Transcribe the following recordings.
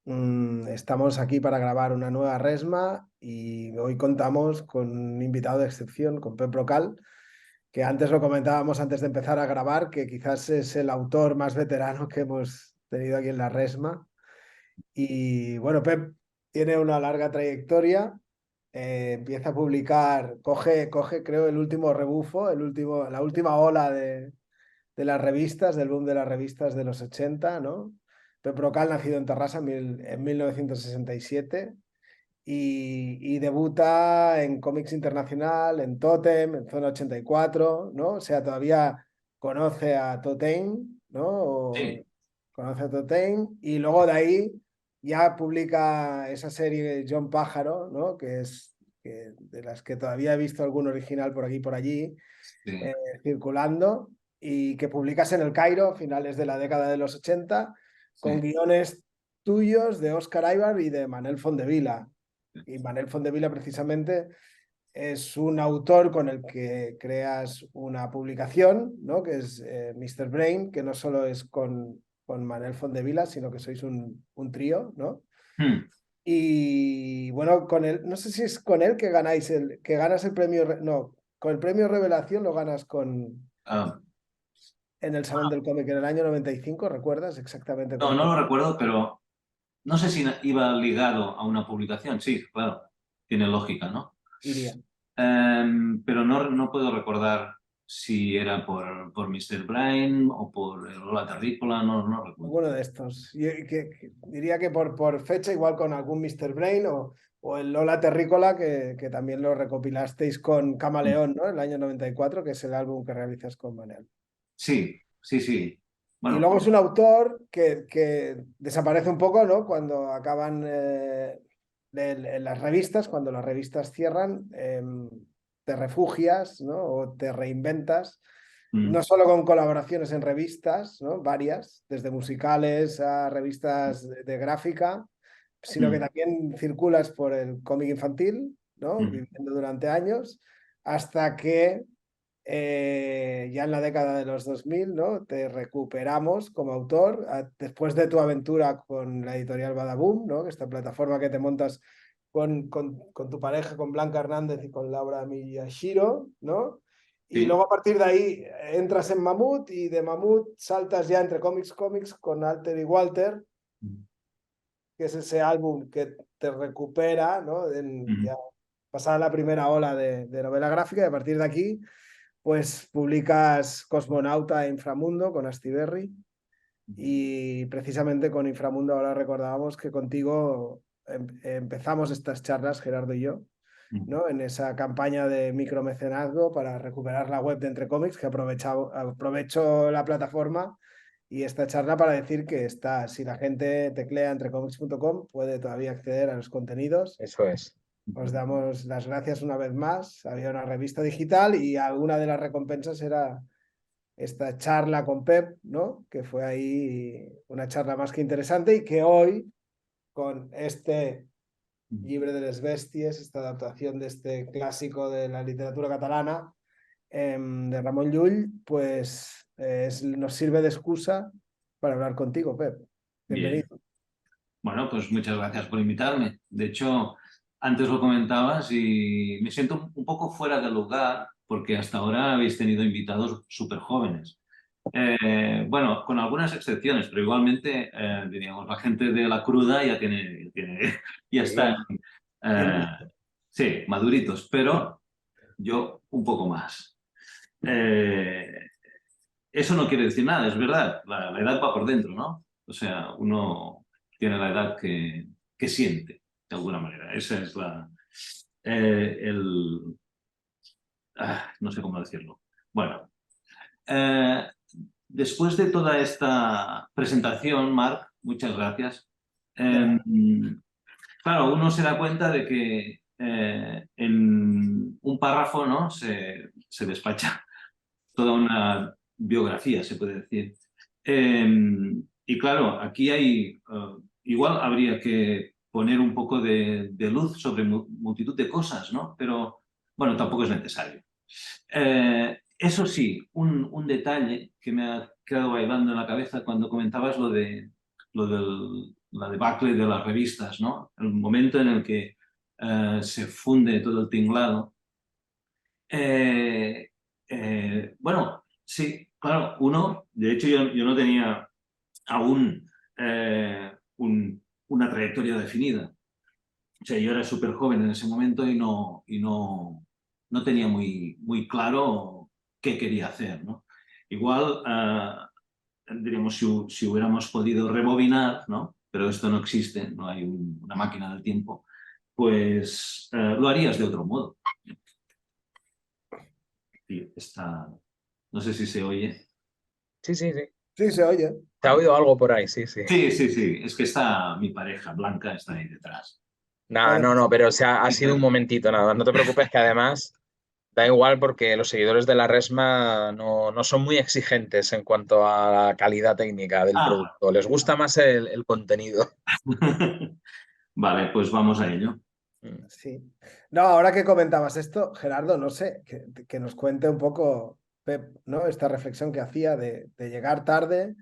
Estamos aquí para grabar una nueva resma y hoy contamos con un invitado de excepción, con Pep Brocal, que antes lo comentábamos antes de empezar a grabar, que quizás es el autor más veterano que hemos tenido aquí en la resma. Y bueno, Pep tiene una larga trayectoria, empieza a publicar, coge creo el último rebufo, la última ola de las revistas, del boom de las revistas de los 80, ¿no? Pep Brocal, nacido en Terrassa en 1967 y debuta en Cómics Internacional, en Totem, en Zona 84, ¿no? O sea, todavía conoce a Totem, ¿no? Sí, Conoce a Totem y luego de ahí ya publica esa serie John Pájaro, ¿no? De las que todavía he visto algún original por aquí y por allí sí, circulando y que publicas en El Cairo a finales de la década de los 80 con sí. guiones tuyos de Óscar Aybar y de Manel Fondevila. Y Manel Fondevila precisamente es un autor con el que creas una publicación, ¿no? Que es Mr. Brain, que no solo es con Manel Fondevila, sino que sois un trío, ¿no? Hmm. Y bueno, con él, no sé si es con él que que ganas el premio, no, con el premio Revelación lo ganas Ah, en el Salón del Cómic en el año 95. ¿Recuerdas exactamente no, con no qué? lo recuerdo, pero no sé si iba ligado a una publicación. Sí, claro, tiene lógica, ¿no? Iría? Pero no puedo recordar si era por Mr. Brain o por el Lola Terrícola, no recuerdo. Alguno de estos. Diría que por fecha, igual con algún Mr. Brain o el Lola Terrícola, que también lo recopilasteis con Mm. Camaleón, ¿no? El año 94, que es el álbum que realizas con Manel. Sí, sí, sí. Y Bueno, luego es un autor que desaparece un poco, ¿no? Cuando acaban en las revistas, cuando las revistas cierran, te refugias, ¿no? O te reinventas, mm, no solo con colaboraciones en revistas, ¿no? Varias, desde musicales a revistas de gráfica, sino que mm, también circulas por el cómic infantil, ¿no? mm, Viviendo durante años, hasta que ya en la década de los 2000, ¿no? Te recuperamos como autor después de tu aventura con la editorial Badaboom, ¿no? Esta plataforma que te montas con tu pareja, con Blanca Hernández y con Laura Miyashiro, ¿no? Y sí. luego a partir de ahí entras en Mamut y de Mamut saltas ya entre cómics con Alter y Walter, Mm, que es ese álbum que te recupera, ¿no? mm, Ya pasada la primera ola de novela gráfica y a partir de aquí pues publicas Cosmonauta e Inframundo con Astiberri y precisamente con Inframundo ahora recordábamos que contigo empezamos estas charlas, Gerardo y yo, mm. ¿no? En esa campaña de micromecenazgo para recuperar la web de Entre Cómics, que aprovecho la plataforma y esta charla para decir que está, si la gente teclea entrecomics.com, puede todavía acceder a los contenidos. Eso es. Os damos las gracias una vez más. Había una revista digital y alguna de las recompensas era esta charla con Pep, ¿no? Que fue ahí una charla más que interesante y que hoy, con este Mm. Llibre de les Bèsties, esta adaptación de este clásico de la literatura catalana, de Ramón Llull, pues nos sirve de excusa para hablar contigo, Pep. Bien. Bienvenido. Bueno, pues muchas gracias por invitarme. De hecho, antes lo comentabas y me siento un poco fuera de lugar porque hasta ahora habéis tenido invitados súper jóvenes. Bueno, con algunas excepciones, pero igualmente, diríamos, la gente de la cruda ya están, Sí, bien eh, visto. sí, maduritos, pero yo un poco más. Eh, Eso no quiere decir nada, es verdad, la edad va por dentro, ¿no? O sea, uno tiene la edad que siente, de alguna manera. Esa es el, no sé cómo decirlo. Bueno, eh, después de toda esta presentación, Marc, muchas gracias. De Eh, nada. claro, uno se da cuenta de que en un párrafo, ¿no? Se despacha toda una biografía, se puede decir. Eh, y claro, aquí igual habría que poner un poco de luz sobre multitud de cosas, ¿no? Pero bueno, tampoco es necesario. Eso sí, un detalle que me ha quedado bailando en la cabeza cuando comentabas lo del la debacle de las revistas, ¿no? El momento en el que se funde todo el tinglado. Bueno, sí, claro, uno, de hecho yo no tenía aún una trayectoria definida. O sea, yo era súper joven en ese momento y no tenía muy claro qué quería hacer, ¿no? Igual, diríamos, si hubiéramos podido rebobinar, ¿no? Pero esto no existe, no hay una máquina del tiempo, pues lo harías de otro modo. Sí, no sé si se oye. Sí, sí, sí. Sí, se oye. ¿Te ha oído algo por ahí? Sí, sí. Sí, sí, sí, es que está mi pareja Blanca, está ahí detrás. Nada, Bueno, no, pero o sea, ha sido un momentito, nada, no te preocupes que además da igual porque los seguidores de la Resma no son muy exigentes en cuanto a la calidad técnica del Ah, producto, les gusta más el contenido. vale, pues vamos a ello. Mm. sí. No, ahora que comentabas esto, Gerardo, no sé, que nos cuente un poco, Pep, ¿no? Esta reflexión que hacía de llegar tarde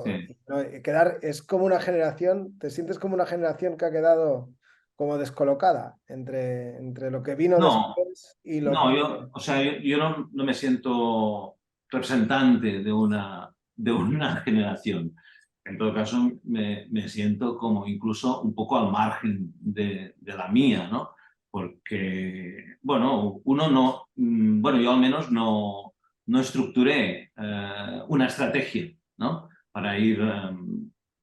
Sí. y y quedar, es como una generación, ¿te sientes como una generación que ha quedado como descolocada entre lo que vino No, después y lo no, que... o sea, yo no me siento representante de una generación. En todo caso, me siento como incluso un poco al margen de la mía, ¿no? Porque, bueno, bueno, yo al menos no estructuré una estrategia, ¿no? Para ir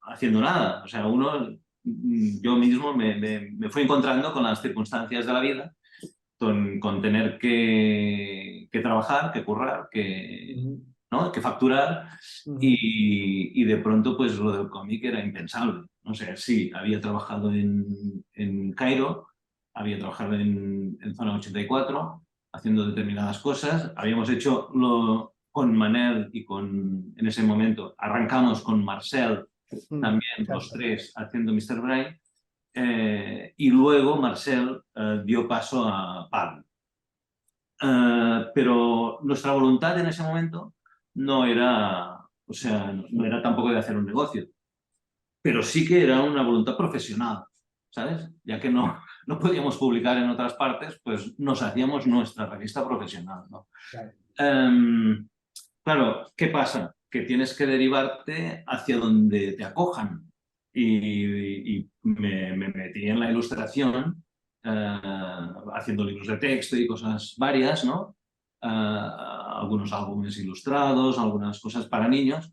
haciendo nada. O sea, yo mismo me fui encontrando con las circunstancias de la vida con tener que trabajar, que currar, Ujú, ¿no? Que facturar ujú, y de pronto pues lo del cómic era impensable. O sea, sí, había trabajado en Cairo, había trabajado en Zona 84 haciendo determinadas cosas, habíamos hecho con Manel en ese momento, arrancamos con Marcel, también los exacto. tres haciendo Mr. Brain, y luego Marcel dio paso a Pablo. Pero nuestra voluntad en ese momento no era, o sea, no era tampoco de hacer un negocio, pero sí que era una voluntad profesional, ¿sabes? Ya que no podíamos publicar en otras partes, pues nos hacíamos nuestra revista profesional, ¿no? Claro. Em, claro, ¿qué pasa? Que tienes que derivarte hacia donde te acojan. Y me metí en la ilustración, haciendo libros de texto y cosas varias, ¿no? Algunos álbumes ilustrados, algunas cosas para niños,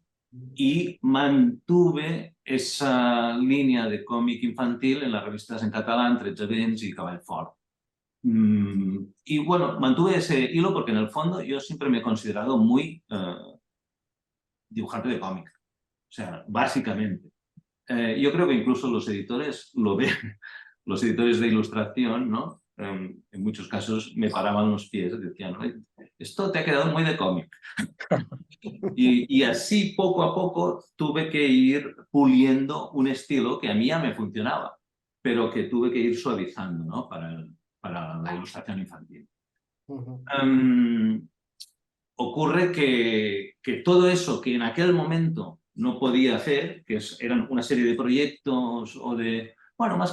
y mantuve esa línea de cómic infantil en las revistas en catalán, 13 Vents y Cavall Fort. Y bueno, mantuve ese hilo porque en el fondo yo siempre me he considerado muy dibujante de cómic. O sea, básicamente. Yo creo que incluso los editores lo ven, los editores de ilustración, ¿no? En muchos casos me paraban los pies y decían, "Oye, esto te ha quedado muy de cómic". Y así poco a poco tuve que ir puliendo un estilo que a mí ya me funcionaba, pero que tuve que ir suavizando, ¿no? Para la ilustración infantil. Ujú, Um, Ocurre que todo eso que en aquel momento no podía hacer, eran una serie de proyectos o bueno, más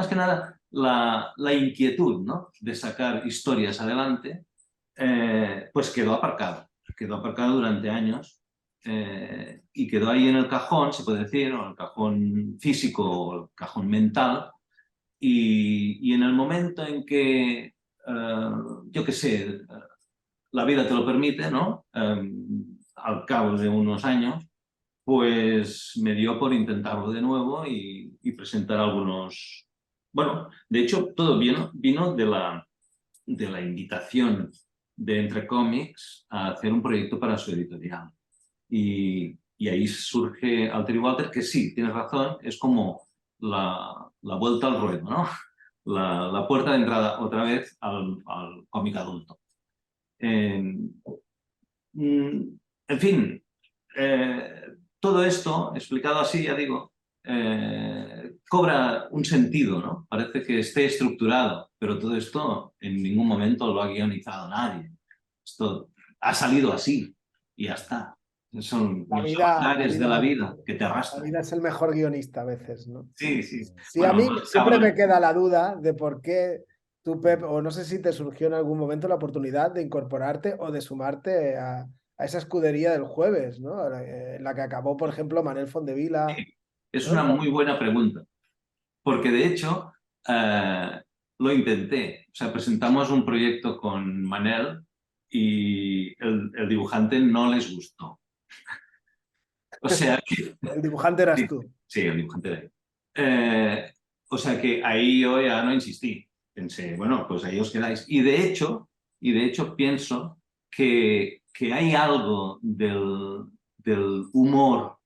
que nada la inquietud, ¿no? De sacar historias adelante, pues quedó aparcado durante años y quedó ahí en el cajón, se puede decir, o el cajón físico o el cajón mental, y en el momento en que, yo qué sé, la vida te lo permite, ¿no? Al cabo de unos años, pues me dio por intentarlo de nuevo y presentar algunos... Bueno, de hecho, todo vino de la invitación de Entre Cómics a hacer un proyecto para su editorial. Y ahí surge Alter y Walter, que sí, tienes razón, es como la vuelta al ruedo, ¿no? La puerta de entrada otra vez al cómic adulto. Eh, en fin, todo esto, explicado así, ya digo, cobra un sentido, ¿no? Parece que esté estructurado, pero todo esto en ningún momento lo ha guionizado nadie. Esto ha salido así y ya está. Son La los vida, avatares de la vida que te la arrastran. vida es el mejor guionista a veces, ¿no? Sí, sí. Sí, a Bueno, mí más siempre me cabrón. queda la duda de por qué tú, Pep, o no sé si te surgió en algún momento la oportunidad de incorporarte o de sumarte a esa escudería del jueves, ¿no? En la que acabó, por ejemplo, Manel Fondevila, Sí, es ¿no? una muy buena pregunta, porque de hecho lo intenté. O sea, presentamos un proyecto con Manel y el dibujante no les gustó. O sea que... El dibujante eras Sí, tú. sí, el dibujante de ahí. Eh, o sea que ahí yo ya no insistí. Pensé, bueno, pues ahí os quedáis. Y de hecho pienso que hay algo del humor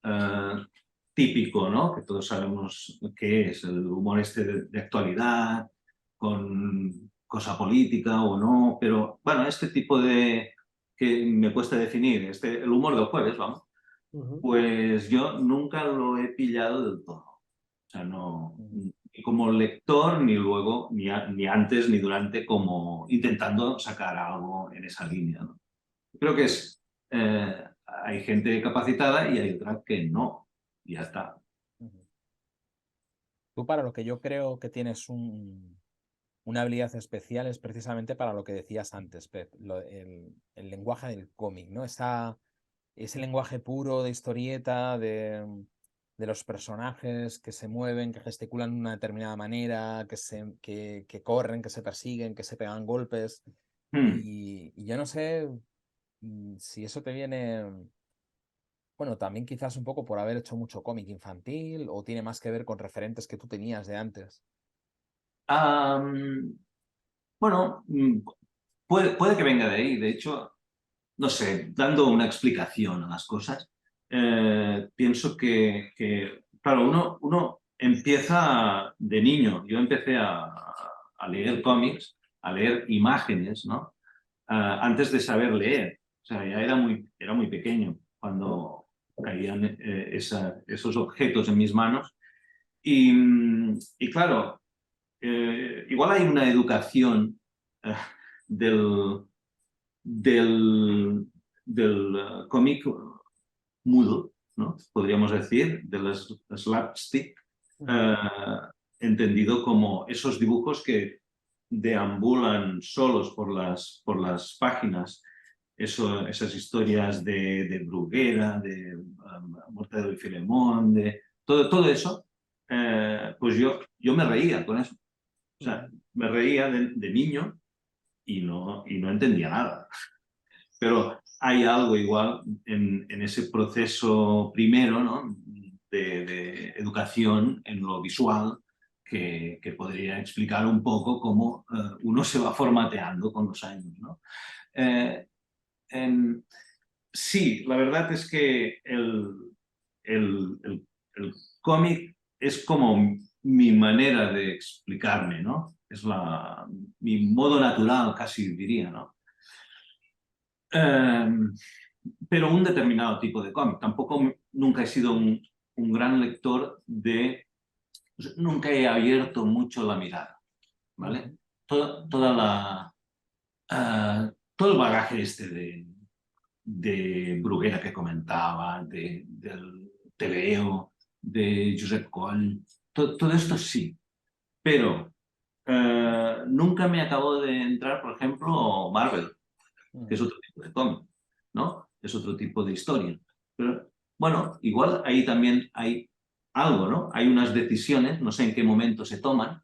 eh, típico, ¿no? Que todos sabemos qué es, el humor este de actualidad, con cosa política o no, pero bueno, este tipo de que me cuesta definir, el humor del jueves, vamos, Ujú. pues yo nunca lo he pillado del todo. O sea, no, Ujú. ni como lector, ni luego, ni antes, ni durante, como intentando sacar algo en esa línea, ¿no? Creo que hay gente capacitada y hay otra que no. Y ya está. Ujú. Tú, para lo que yo creo que tienes una habilidad especial, es precisamente para lo que decías antes, Pep, el lenguaje del cómic, ¿no? Ese lenguaje puro de historieta, de los personajes que se mueven, que gesticulan de una determinada manera, que corren, que se persiguen, que se pegan golpes. Hmm. Y yo no sé si eso te viene, bueno, también quizás un poco por haber hecho mucho cómic infantil o tiene más que ver con referentes que tú tenías de antes. Am, bueno, puede que venga de ahí. De hecho, no sé, dando una explicación a las cosas, pienso claro, uno empieza de niño. Yo empecé a leer cómics, a leer imágenes, ¿no? Antes de saber leer. O sea, ya era muy pequeño cuando caían esos objetos en mis manos. Y claro, igual hay una educación eh, del, del, del cómic mudo, ¿no? Podríamos decir, del slapstick, Ujú. eh, entendido como esos dibujos que deambulan solos por las páginas, esas historias de Bruguera, de Mortadelo y Filemón, de todo eso, pues yo me reía con eso. O sea, Ujú. me reía de niño y no entendía nada. Pero hay algo igual en ese proceso primero, ¿no? de educación en lo visual que podría explicar un poco cómo uno se va formateando con los años, ¿no? Eh, em, sí, la verdad es que el cómic es como mi manera de explicarme, ¿no? Es mi modo natural, casi diría, ¿no? Eh, pero un determinado tipo de cómic. Tampoco nunca he sido un gran lector nunca he abierto mucho la mirada, ¿vale? Ujú. Todo el bagaje este de Bruguera que comentaba, del TVO, de Josep Coll, todo esto sí, pero nunca me acabó de entrar, por ejemplo, Marvel, que es Ujú. otro tipo de cómic, ¿no? Es otro tipo de historia. Pero bueno, igual ahí también hay algo, ¿no? Hay unas decisiones, no sé en qué momento se toman,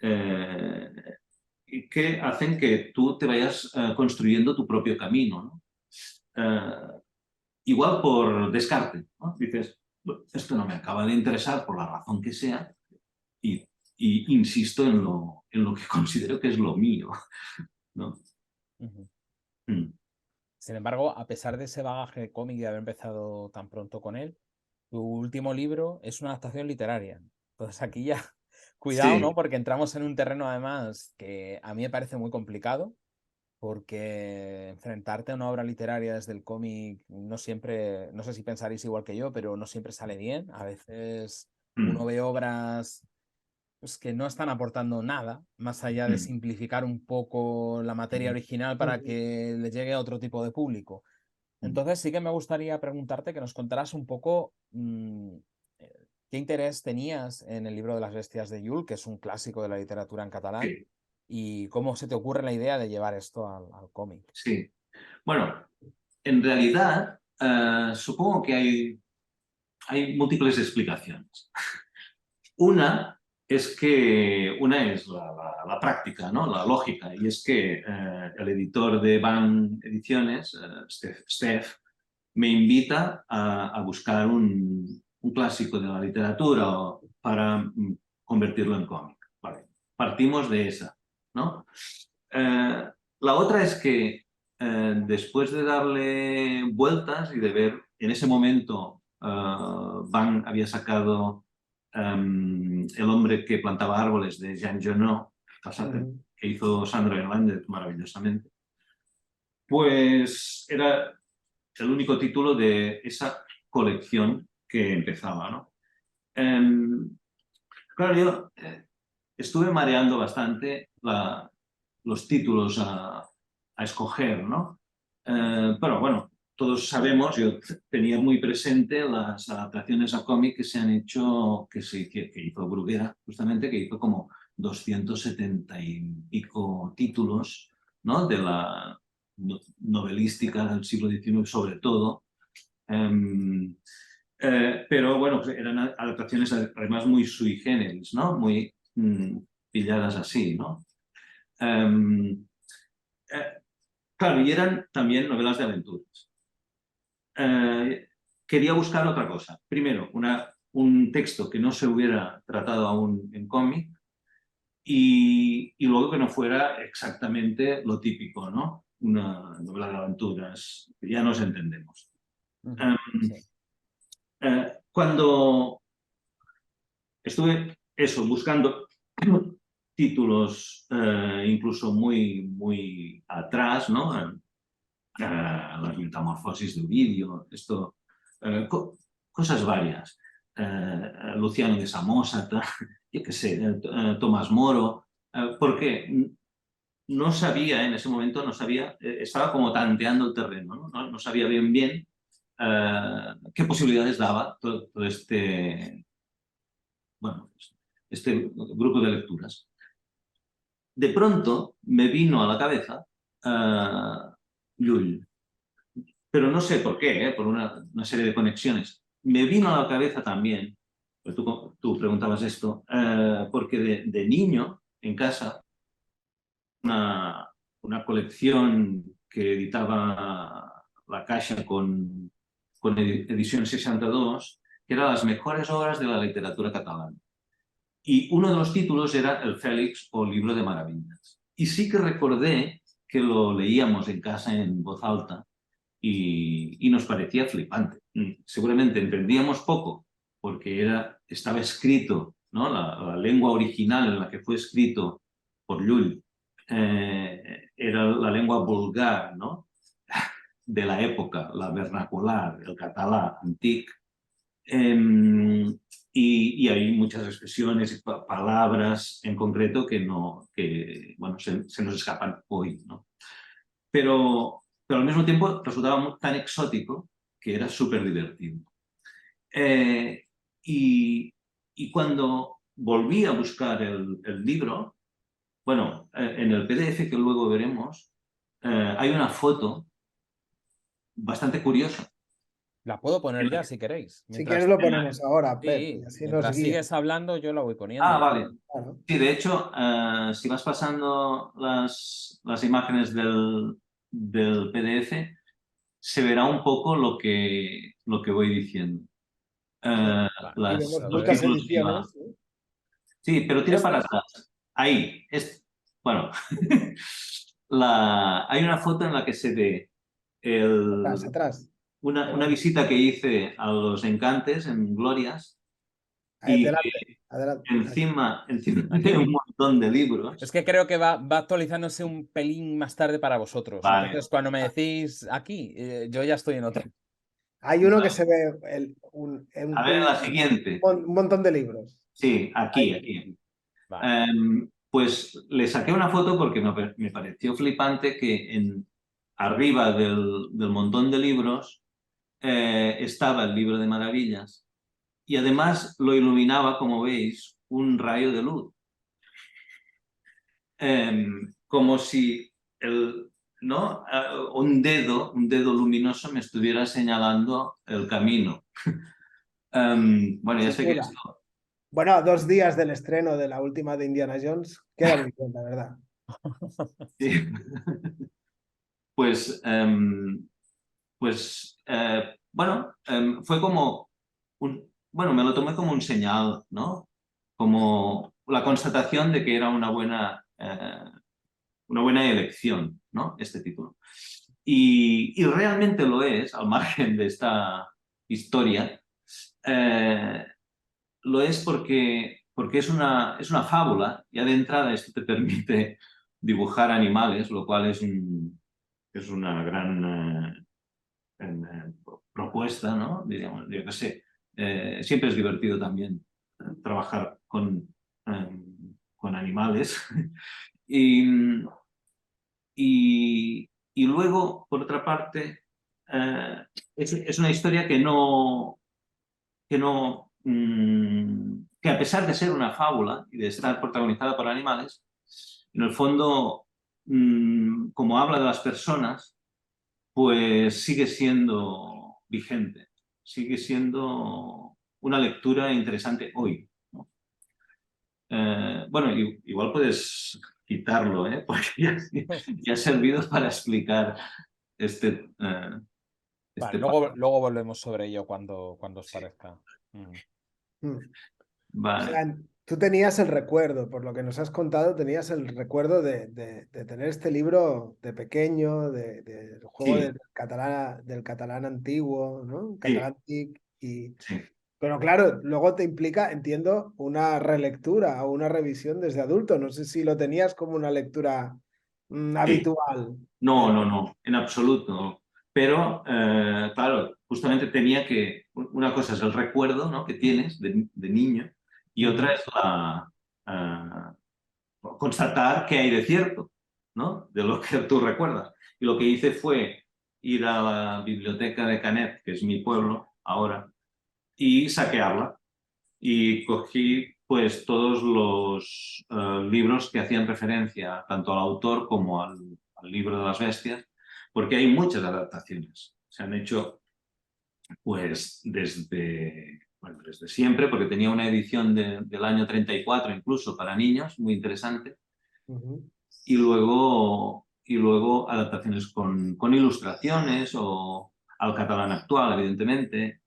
eh, y que hacen que tú te vayas construyendo tu propio camino, ¿no? Igual por descarte, ¿no? Dices, "Bueno, esto no me acaba de interesar por la razón que sea y, y insisto en lo que considero que es lo mío, ¿no? Ujú. Mm. Sin embargo, a pesar de ese bagaje cómic y de haber empezado tan pronto con él, tu último libro es una adaptación literaria. Entonces aquí ya, cuidado, ¿no? Sí. Porque entramos en un terreno además que a mí me parece muy complicado, porque enfrentarte a una obra literaria desde el cómic no siempre, no sé si pensaréis igual que yo, pero no siempre sale bien. A veces Mm, uno ve obras pues, que no están aportando nada, más allá de mm, simplificar un poco la materia original para Ujú. que le llegue a otro tipo de público. Entonces sí que me gustaría preguntarte que nos contaras un poco qué interés tenías en el libro de las bestias de Jules, que es un clásico de la literatura en catalán, Sí, y cómo se te ocurre la idea de llevar esto al cómic. sí. Bueno, en realidad supongo que hay múltiples explicaciones. Una una es la práctica, ¿no? La lógica, y es que el editor de Van Ediciones, Steph, me invita a buscar un clásico de la literatura para convertirlo en cómic. Vale. Partimos de esa, ¿no? La otra es que después de darle vueltas y de ver, en ese momento Van había sacado El hombre que plantaba árboles de Jean Genot, que hizo Sandro Hernández maravillosamente, pues era el único título de esa colección que empezaba, ¿no? Claro, yo estuve mareando bastante los títulos a escoger, ¿no? Pero bueno, todos sabemos, yo tenía muy presente las adaptaciones a cómic que se han hecho, que hizo Bruguera, justamente, que hizo como 270 y pico títulos, ¿no? De la novelística del siglo XIX sobre todo. Pero bueno, pues eran adaptaciones además muy sui generis, ¿no? Muy pilladas así, ¿no? Claro, y eran también novelas de aventuras. Quería buscar otra cosa. Primero, un texto que no se hubiera tratado aún en cómic y luego que no fuera exactamente lo típico, ¿no? Una novela de aventuras, que ya nos entendemos. Sí. Cuando estuve buscando títulos incluso muy atrás, ¿no? Las metamorfosis de Ovidio, cosas varias. Luciano de Samosata, yo qué sé, Tomás Moro, porque no sabía, en ese momento no sabía, estaba como tanteando el terreno, ¿no? No sabía bien qué posibilidades daba todo bueno, este grupo de lecturas. De pronto me vino a la cabeza Llull, pero no sé por qué, por una serie de conexiones. Me vino a la cabeza también, pues tú preguntabas esto, porque de niño en casa una colección que editaba La Caixa con edición 62, que era las mejores obras de la literatura catalana. Y uno de los títulos era El Félix o Libro de Maravillas. Y sí que recordé que lo leíamos en casa en voz alta y nos parecía flipante. Seguramente entendíamos poco porque estaba escrito, ¿no? La lengua original en la que fue escrito por Llull era la lengua vulgar, ¿no? De la época, la vernacular, el català antic. Y hay muchas expresiones y palabras en concreto que bueno, se nos escapan hoy, ¿no? Pero al mismo tiempo resultaba tan exótico que era súper divertido. Y cuando volví a buscar el libro, bueno, en el PDF que luego veremos, hay una foto bastante curiosa. La puedo poner ya si queréis. Si quieres lo ponemos ahora, Pep, Sí, y así nos mientras guía. sigues hablando yo la voy poniendo. Ah, vale. Claro. Sí, de hecho, si vas pasando las imágenes del PDF, se verá un poco lo que voy diciendo. Vale, Y vemos Los muchas títulos que iba. ediciones. ¿Sí? Sí, pero tira para Estas. atrás. Ahí. Bueno, hay una foto en la que se ve Atrás, atrás. una visita que hice a los Encantes en Glorias y Adelante, adelante. encima de un montón de libros. Es que creo que va actualizándose un pelín más tarde para vosotros. Vale, Entonces, cuando me decís aquí, yo ya estoy en otra. Hay uno que se ve a ver la siguiente. un montón de libros. Sí, Ahí. aquí. Vale. Pues le saqué una foto porque me pareció flipante que arriba del montón de libros estaba el libro de maravillas y además lo iluminaba, como veis, un rayo de luz. Como si ¿no? Un dedo luminoso me estuviera señalando el camino. Bueno, ya Sin sé que duda. esto... Bueno, a 2 días del estreno de la última de Indiana Jones, queda muy bien, la verdad. Sí. Pues, bueno, fue como bueno, me lo tomé como un señal, ¿no? Como la constatación de que era una buena elección, ¿no? Este título. Y realmente lo es, al margen de esta historia, lo es porque es una fábula, ya de entrada esto te permite dibujar animales, lo cual es una gran propuesta, ¿no? Diríamos, yo qué sé, siempre es divertido también trabajar con animales. Y, y luego, por otra parte, es una historia que a pesar de ser una fábula y de estar protagonizada por animales, en el fondo, como habla de las personas, pues sigue siendo vigente, sigue siendo una lectura interesante hoy, ¿no? Bueno, igual puedes quitarlo, ¿eh? Porque ya ha servido para explicar este, Vale, este luego volvemos sobre ello cuando os sí. parezca. Mm. O Vale. sea, tú tenías el recuerdo, por lo que nos has contado, tenías el recuerdo de tener este libro de pequeño, del juego Sí, del catalán antiguo, ¿no? sí, Catalán TIC, sí. pero claro, luego te implica, entiendo, una relectura o una revisión desde adulto. No sé si lo tenías como una lectura Sí. habitual. No, no, no, en absoluto. Pero, claro, justamente tenía que... Una cosa es el recuerdo, ¿no? Que tienes de niño y otra Ujú, es eh, constatar qué hay de cierto, ¿no? De lo que tú recuerdas. Y lo que hice fue ir a la biblioteca de Canet, que es mi pueblo ahora, y saquearla. Y cogí pues todos los libros que hacían referencia tanto al autor como al libro de las bestias, porque hay muchas adaptaciones. Se han hecho pues desde siempre, porque tenía una edición del año 34 incluso para niños, muy interesante, ujú. y luego adaptaciones con ilustraciones o al catalán actual, evidentemente,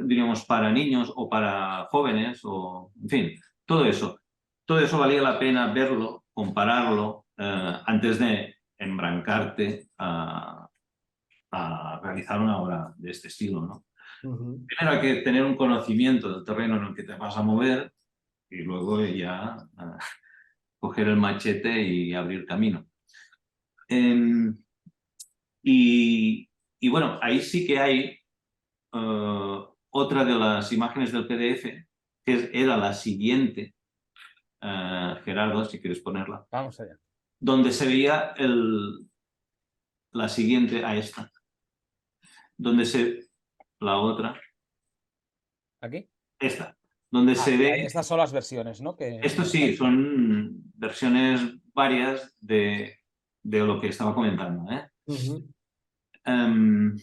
diríamos, para niños o para jóvenes, o, en fin, todo eso. Todo eso valía la pena verlo, compararlo, antes de embrancarte a realizar una obra de este estilo, ¿no? Ujú. Primero hay que tener un conocimiento del terreno en el que te vas a mover y luego ya coger el machete y abrir camino. Em, y bueno, ahí sí que hay otra de las imágenes del PDF, que era la siguiente, Gerardo, si quieres ponerla, Vamos allá. donde se veía la siguiente a esta, donde la otra, ¿Aquí? esta, donde Ah, se y ve, estas son las versiones, ¿no? esto Que sí, estáis... son versiones varias de lo que estaba comentando, ¿eh? Ujú. Em,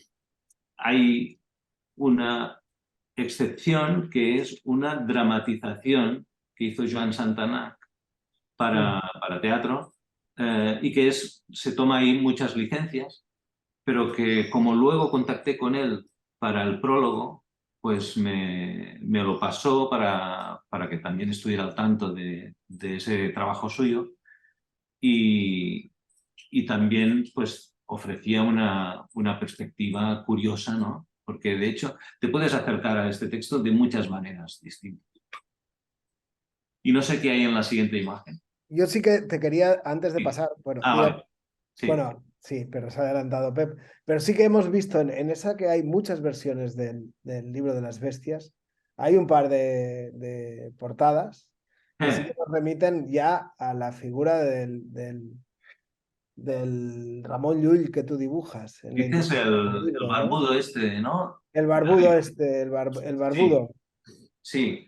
Hay una excepción que es una dramatización que hizo Joan Santana Ujú. para teatro, y que se toma ahí muchas licencias, pero que como luego contacté con él para el prólogo, pues me lo pasó para que también estuviera al tanto de ese trabajo suyo y, y también pues ofrecía una perspectiva curiosa, ¿no? Porque de hecho te puedes acercar a este texto de muchas maneras distintas. Y no sé qué hay en la siguiente imagen. Yo sí que te quería, antes de Sí. pasar, bueno, Ah, vale. Sí, bueno, sí, pero se ha adelantado Pep, pero sí que hemos visto en esa que hay muchas versiones del libro de las bestias, hay un par de portadas que sí que nos remiten ya a la figura del Ramon Llull que tú dibujas en la Dices introducción del el libro, ¿no? barbudo este, ¿no? El barbudo este, el Sí, barbudo. sí.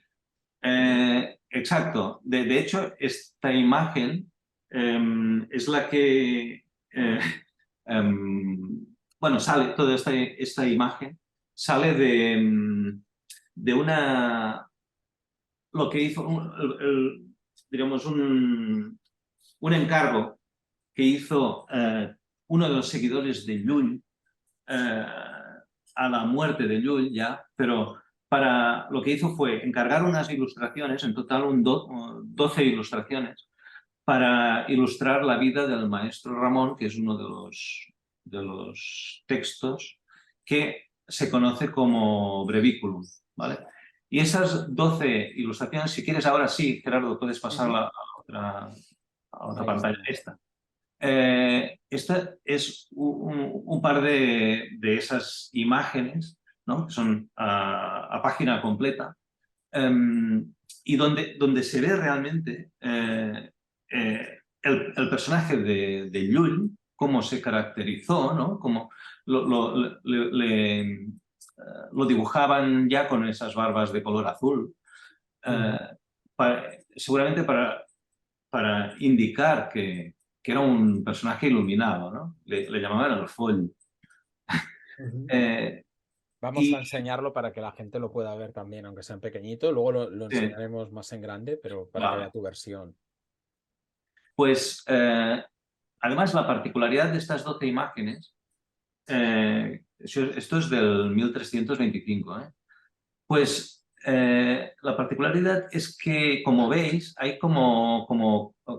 Exacto. De hecho, esta imagen es la que, em, bueno, sale, toda esta imagen sale de lo que hizo, digamos, un encargo que hizo uno de los seguidores de Llull a la muerte de Llull ya, pero lo que hizo fue encargar unas ilustraciones, en total 12 ilustraciones, para ilustrar la vida del maestro Ramón, que es uno de los textos que se conoce como brevículum, ¿vale? Y esas 12 ilustraciones, si quieres ahora sí, Gerardo, puedes pasarla a otra Ahí pantalla, está. esta. Esta es un par de esas imágenes, ¿no? Que son a página completa, y donde se ve realmente el personaje de Llull, cómo se caracterizó, ¿no? Cómo lo dibujaban ya con esas barbas de color azul, eh, seguramente para indicar que era un personaje iluminado, ¿no? Le llamaban el foll. Eh, Vamos a y enseñarlo para que la gente lo pueda ver también, aunque sea en pequeñito. Luego lo sí, enseñaremos más en grande, pero para que vea vale. tu versión. Pues además la particularidad de estas 12 imágenes, esto es del 1325, pues la particularidad es que, como veis, hay como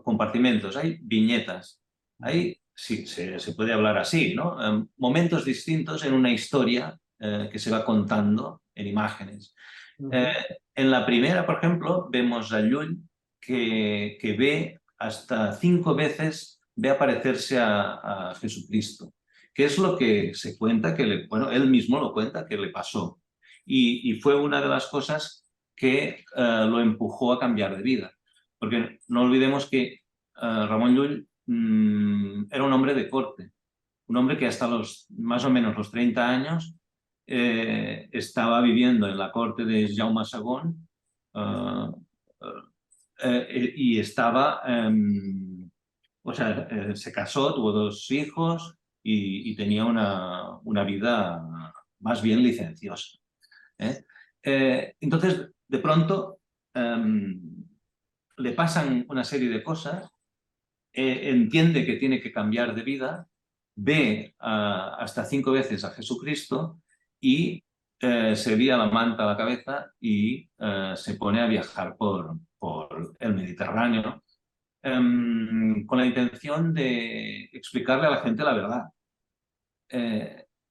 compartimentos, hay viñetas, hay, sí, se puede hablar así, ¿no? Momentos distintos en una historia que se va contando en imágenes. Eh, en la primera, por ejemplo, vemos a Llull que ve hasta 5 veces, ve aparecerse a Jesucristo, que es lo que se cuenta, bueno, él mismo lo cuenta que le pasó. Y fue una de las cosas que lo empujó a cambiar de vida. Porque no olvidemos que Ramón Llull era un hombre de corte, un hombre que hasta más o menos los 30 años estaba viviendo en la corte de Jaume II eh, y estaba, o sea, se casó, tuvo 2 hijos y tenía una vida más bien licenciosa. ¿Eh? Entonces, de pronto, le pasan una serie de cosas, entiende que tiene que cambiar de vida, ve hasta 5 veces a Jesucristo y se lía la manta a la cabeza y se pone a viajar por el Mediterráneo con la intención de explicarle a la gente la verdad.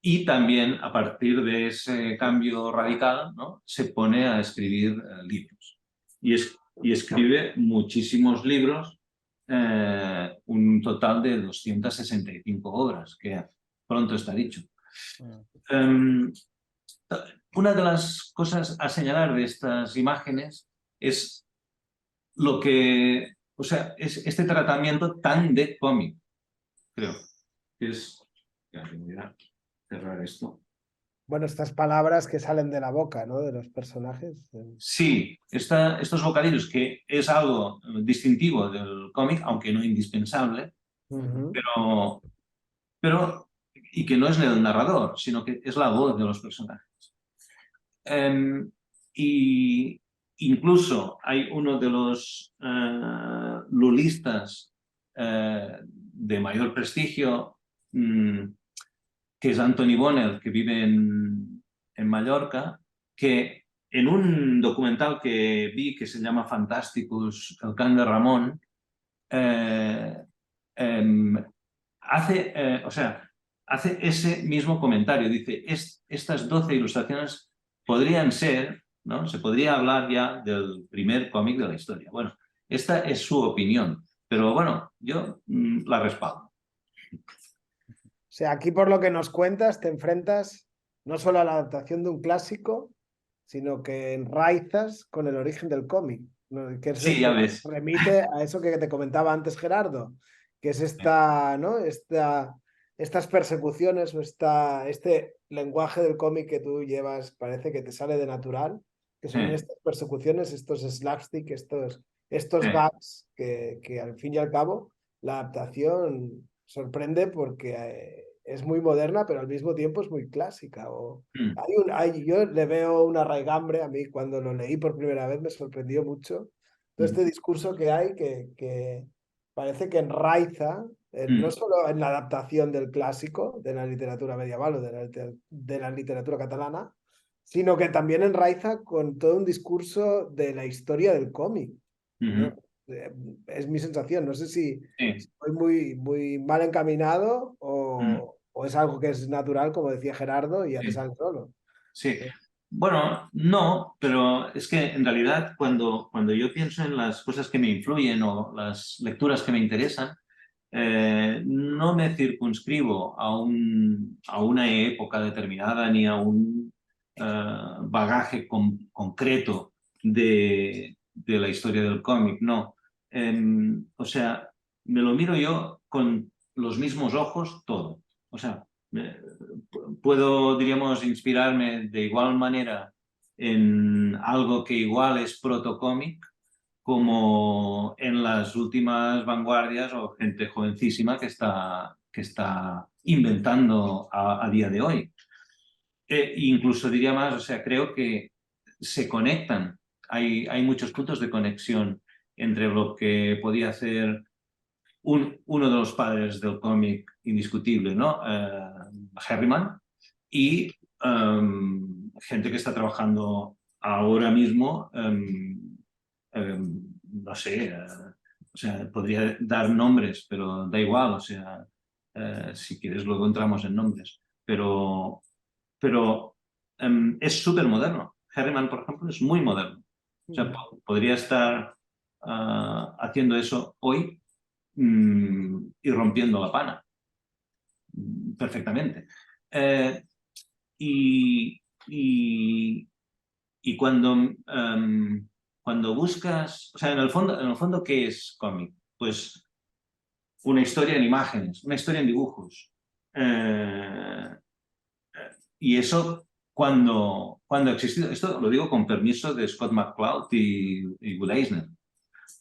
Y también a partir de ese cambio radical, ¿no? Se pone a escribir libros. Y escribe muchísimos libros, un total de 265 obras, que pronto está dicho. Um, una de las cosas a señalar de estas imágenes es o sea, es este tratamiento tan de cómic, creo, que es... Voy a cerrar esto. Bueno, estas palabras que salen de la boca, ¿no? De los personajes. Sí, estos bocadillos, que es algo distintivo del cómic, aunque no indispensable, pero y que no es el narrador, sino que es la voz de los personajes. Y incluso hay uno de los lulistas de mayor prestigio, que es Antoni Bonnell, que vive en Mallorca, que en un documental que vi que se llama Fantásticos, el Can de Ramón, eh, eh, o sea, hace ese mismo comentario. Dice, estas 12 ilustraciones podrían ser, ¿no? Se podría hablar ya del primer cómic de la historia. Bueno, esta es su opinión, pero bueno, yo la respaldo. O sea, aquí por lo que nos cuentas, te enfrentas no solo a la adaptación de un clásico, sino que enraizas con el origen del cómic, ¿no? Que Sí, ya ves. remite a eso que te comentaba antes Gerardo, que es esta, ¿no? Estas persecuciones o este lenguaje del cómic que tú llevas, parece que te sale de natural, que son estas persecuciones, estos slapstick, estos gags que al fin y al cabo la adaptación sorprende porque es muy moderna, pero al mismo tiempo es muy clásica. Yo le veo una raigambre, a mí cuando lo leí por primera vez me sorprendió mucho todo este discurso que hay que parece que enraiza no solo en la adaptación del clásico de la literatura medieval o de la literatura catalana, sino que también enraiza con todo un discurso de la historia del cómic, ¿no? Es mi sensación. No sé si estoy muy mal encaminado o es algo que es natural, como decía Gerardo, y ya te sale solo. Sí. Bueno, no, pero es que en realidad cuando yo pienso en las cosas que me influyen o las lecturas que me interesan, no me circunscribo a una época determinada ni a un bagaje concreto de la historia del cómic, no. O sea, me lo miro yo con los mismos ojos todo. O sea, puedo, diríamos, inspirarme de igual manera en algo que igual es protocómic como en las últimas vanguardias o gente jovencísima que está inventando a día de hoy. Incluso diría más, o sea, creo que se conectan, hay muchos puntos de conexión entre lo que podía hacer uno de los padres del cómic indiscutible, ¿no? Herriman, y gente que está trabajando ahora mismo, no sé, o sea, podría dar nombres, pero da igual, o sea, si quieres luego entramos en nombres, pero es súper moderno. Herriman, por ejemplo, es muy moderno. O sea, podría estar haciendo eso hoy y rompiendo la pana perfectamente. Y, y, y cuando buscas, o sea, en el fondo, ¿qué es cómic? Pues una historia en imágenes, una historia en dibujos. Y eso cuando ha existido, esto lo digo con permiso de Scott McCloud y Wood Eisner,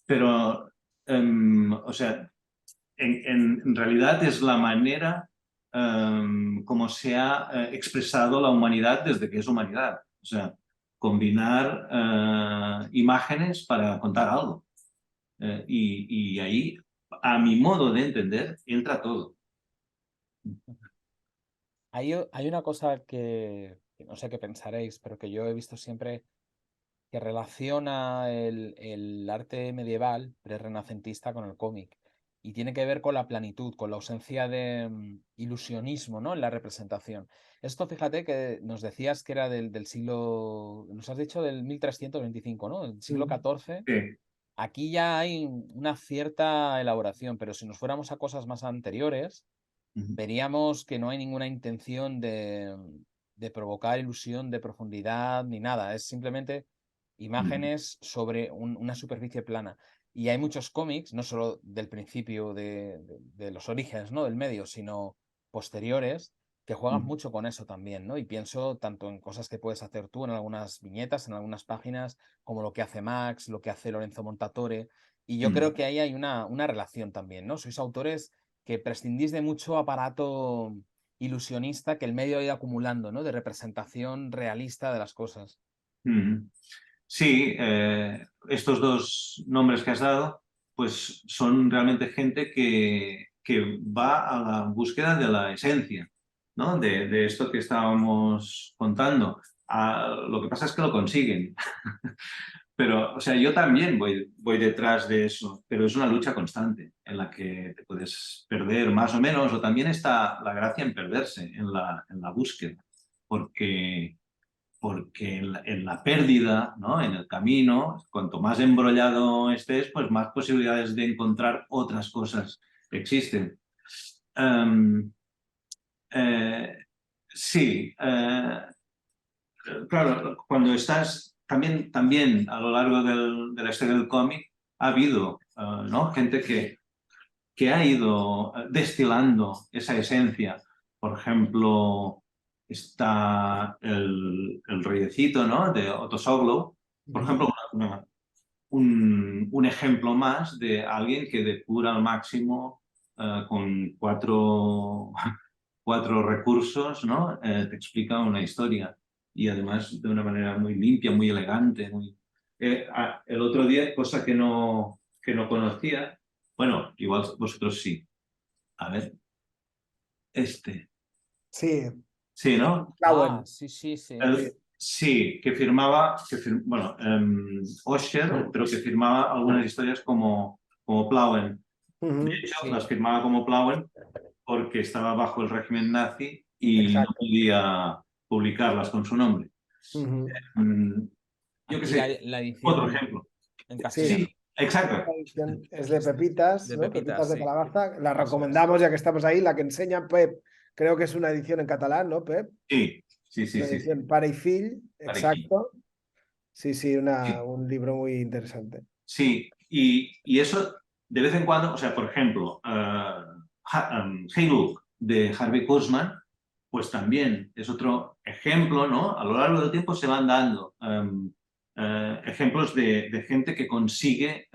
pero, o sea, en realidad es la manera como se ha expresado la humanidad desde que es humanidad. O sea, combinar imágenes para contar algo. Y ahí, a mi modo de entender, entra todo. Hay una cosa que no sé qué pensaréis, pero que yo he visto siempre que relaciona el arte medieval prerrenacentista con el cómic y tiene que ver con la plenitud, con la ausencia de ilusionismo, ¿no? En la representación. Esto, fíjate que nos decías que era del siglo, nos has dicho del 1325, ¿no? El siglo XIV. Sí. Aquí ya hay una cierta elaboración, pero si nos fuéramos a cosas más anteriores, veríamos que no hay ninguna intención de provocar ilusión de profundidad ni nada. Es simplemente imágenes sobre una superficie plana. Y hay muchos cómics, no solo del principio de los orígenes, ¿no? Del medio, sino posteriores, que juegan mucho con eso también, ¿no? Y pienso tanto en cosas que puedes hacer tú en algunas viñetas, en algunas páginas, como lo que hace Max, lo que hace Lorenzo Montatore. Y yo creo que ahí hay una relación también, ¿no? Sois autores que prescindís de mucho aparato ilusionista que el medio ha ido acumulando, ¿no? De representación realista de las cosas. Sí, estos dos nombres que has dado, pues son realmente gente que va a la búsqueda de la esencia, ¿no? De esto que estábamos contando. Lo que pasa es que lo consiguen. Pero, o sea, yo también voy detrás de eso, pero es una lucha constante en la que te puedes perder más o menos, o también está la gracia en perderse en la búsqueda, porque en la pérdida, ¿no? En el camino, cuanto más embrollado estés, pues más posibilidades de encontrar otras cosas existen. Um, sí, claro, cuando estás también a lo largo de la historia del cómic ha habido ¿no? gente que ha ido destilando esa esencia. Por ejemplo, está el Reyecito, ¿no? De Otto Soglow. Por ejemplo, un ejemplo más de alguien que depura al máximo con cuatro recursos, ¿no? Te explica una historia y además de una manera muy limpia, muy elegante. El otro día, cosa que no conocía, bueno, igual vosotros sí. A ver, este. Sí, Sí, ¿no? Ah, Plauen. sí, sí, sí. Sí, que firmaba, bueno, Osher, pero que firmaba algunas historias como Plauen. De Ujú, hecho, Sí. las firmaba como Plauen porque estaba bajo el régimen nazi y no exacto. podía publicarlas con su nombre. Ujú. Mm, yo qué Aquí sé, la otro edición ejemplo. en Sí, castellano, Sí, exacto. esta edición es de Pepitas, de ¿no? Pepitas, Pepitas de sí. Calabaza. La Eso es. recomendamos ya que estamos ahí, la que enseña Pep. Creo que es una edición en catalán, ¿no, Pep? Sí, sí, sí, Una sí, sí. edición Pare y Fill, Para aquí. exacto. Sí, sí, Sí, un libro muy interesante. sí. Y eso de vez en cuando, o sea, por ejemplo, Hey Look de Harvey Kurtzman, pues también es otro ejemplo, ¿no? A lo largo del tiempo se van dando ejemplos de gente que consigue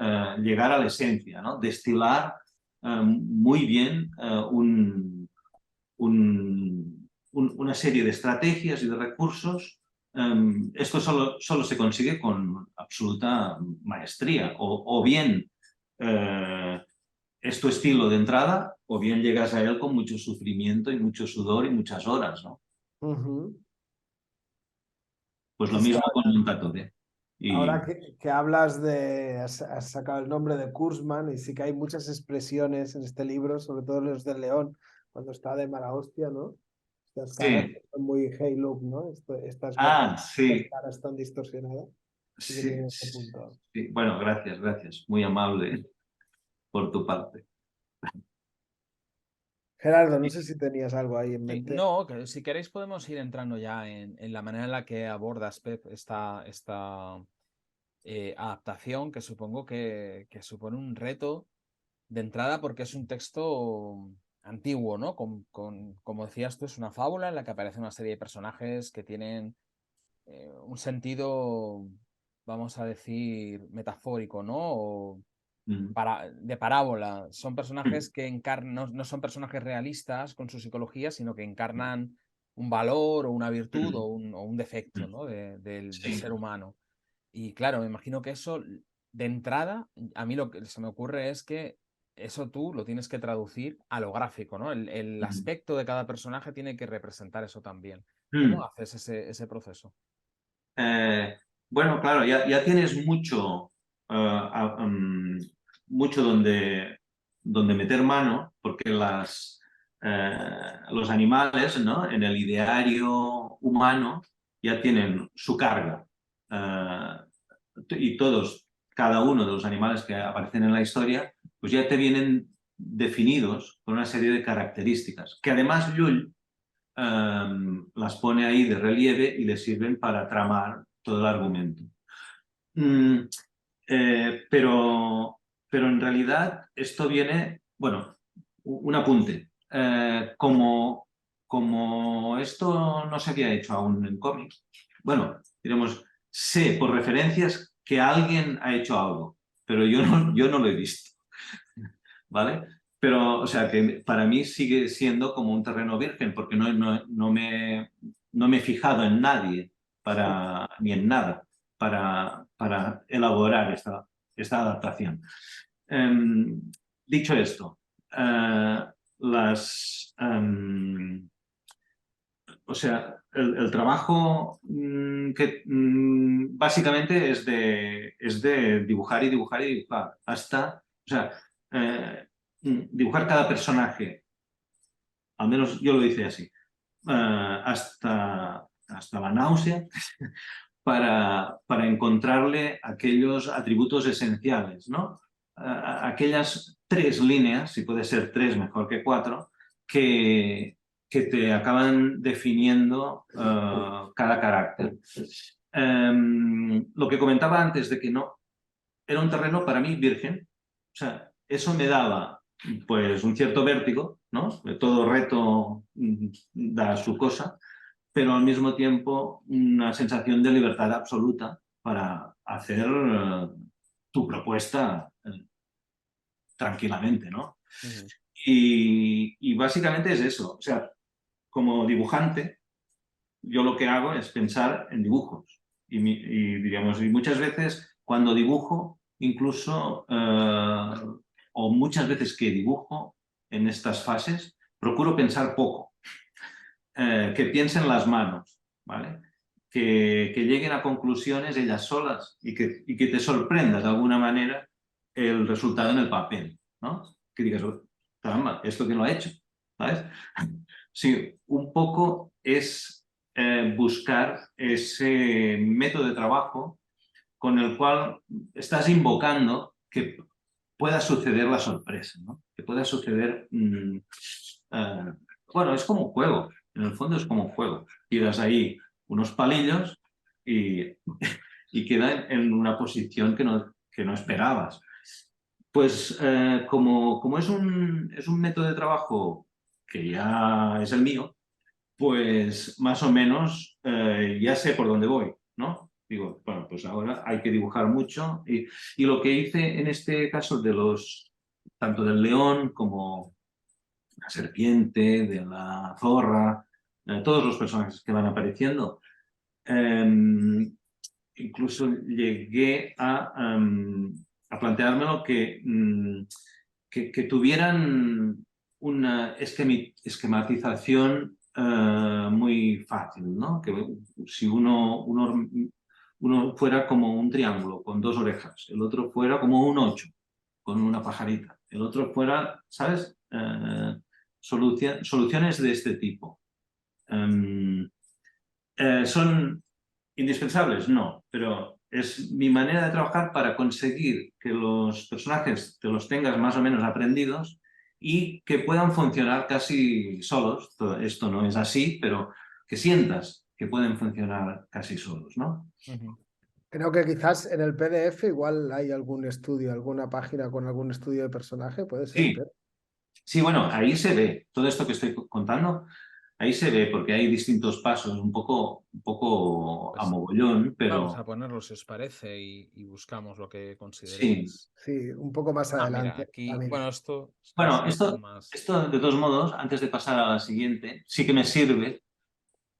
llegar a la esencia, ¿no? Destilar muy bien una serie de estrategias y de recursos. Esto solo se consigue con absoluta maestría, o bien es tu estilo de entrada, o bien llegas a él con mucho sufrimiento y mucho sudor y muchas horas, ¿no? Ujú. Pues lo Es que mismo con un tatuaje. ahora Y que hablas de, has sacado el nombre de Kurzman y sí que hay muchas expresiones en este libro, sobre todo los del León, cuando está de mala hostia, ¿no? Estas caras sí, que son muy hey look, ¿no? Estas estas sí, caras tan distorsionadas, sí que sí, tienen este punto. sí. Bueno, gracias, gracias. Muy amable por tu parte. Gerardo, no sé si tenías algo ahí en Sí, mente. no, que si queréis podemos ir entrando ya en la manera en la que abordas, Pep, esta adaptación que supongo que supone un reto de entrada porque es un texto antiguo, ¿no? Como decías tú, es una fábula en la que aparece una serie de personajes que tienen un sentido, vamos a decir, metafórico, ¿no? O Mm, de parábola. Son mm, personajes que encarnan, no son personajes realistas con su psicología, sino que encarnan un valor o una virtud mm, o un defecto, mm. ¿no? Del Sí. ser humano. Y claro, me imagino que eso, de entrada, a mí lo que se me ocurre es que eso tú lo tienes que traducir a lo gráfico, ¿no? El Mm, aspecto de cada personaje tiene que representar eso también. ¿Cómo mm. haces ese proceso? Bueno, claro, ya tienes mucho donde meter mano, porque los animales, ¿no? En el ideario humano ya tienen su carga. Eh, y cada uno de los animales que aparecen en la historia, pues ya te vienen definidos con una serie de características, que además Llull las pone ahí de relieve y le sirven para tramar todo el argumento. Mm, pero en realidad esto viene, bueno, un apunte. Como esto no se había hecho aún en cómics, bueno, diremos, sé por referencias que alguien ha hecho algo, pero yo no lo he visto. ¿Vale? Pero, o sea, que para mí sigue siendo como un terreno virgen, porque no me he fijado en nadie ni en nada para elaborar esta adaptación. Dicho esto, eh, o sea, el trabajo básicamente es de dibujar y dibujar y dibujar, o sea, dibujar cada personaje, al menos yo lo hice así, hasta la náusea, para encontrarle aquellos atributos esenciales, ¿no? Aquellas tres líneas, si puede ser tres mejor que cuatro, que te acaban definiendo cada carácter. Lo que comentaba antes de que no era un terreno para mí virgen, o sea, eso me daba pues un cierto vértigo, ¿no? Todo reto da su cosa, pero al mismo tiempo una sensación de libertad absoluta para hacer tu propuesta tranquilamente, ¿no? Ujú. Y básicamente es eso. O sea, como dibujante, yo lo que hago es pensar en dibujos. Diríamos, y muchas veces cuando dibujo, incluso, o muchas veces que dibujo en estas fases, procuro pensar poco. Que piensen las manos, ¿vale? Que lleguen a conclusiones ellas solas y que te sorprendas de alguna manera el resultado en el papel, ¿no? Que digas, "Oh, caramba, ¿esto quién lo ha hecho?", ¿sabes? Sí, un poco es buscar ese método de trabajo con el cual estás invocando que pueda suceder la sorpresa, ¿no? Que pueda suceder... bueno, es como un juego, en el fondo es como un juego. Tiras ahí unos palillos y, y queda en una posición que no esperabas. Pues como es un método de trabajo que ya es el mío, pues más o menos ya sé por dónde voy, ¿no? Digo, bueno, pues ahora hay que dibujar mucho y lo que hice en este caso tanto del león como la serpiente, de la zorra, todos los personajes que van apareciendo, incluso llegué a planteármelo que tuvieran una esquematización muy fácil, ¿no? Que si uno fuera como un triángulo con dos orejas, el otro fuera como un 8 con una pajarita, el otro fuera, ¿sabes? Soluciones de este tipo. ¿Son indispensables? No, pero es mi manera de trabajar para conseguir que los personajes te los tengas más o menos aprendidos y que puedan funcionar casi solos. Esto no es así, pero que sientas que pueden funcionar casi solos, ¿no? Ujú. Creo que quizás en el PDF igual hay algún estudio, alguna página con algún estudio de personaje, puede ser, Sí, Pep. sí, bueno, ahí se ve todo esto que estoy contando. Ahí se ve porque hay distintos pasos, un poco a Pues mogollón, vamos a pero ponerlo si os parece y buscamos lo que sí. consideréis. Sí, un poco más Ah, mira, adelante. aquí, También. bueno, esto Bueno, así son más... esto de todos modos, antes de pasar a la siguiente, sí que me sirve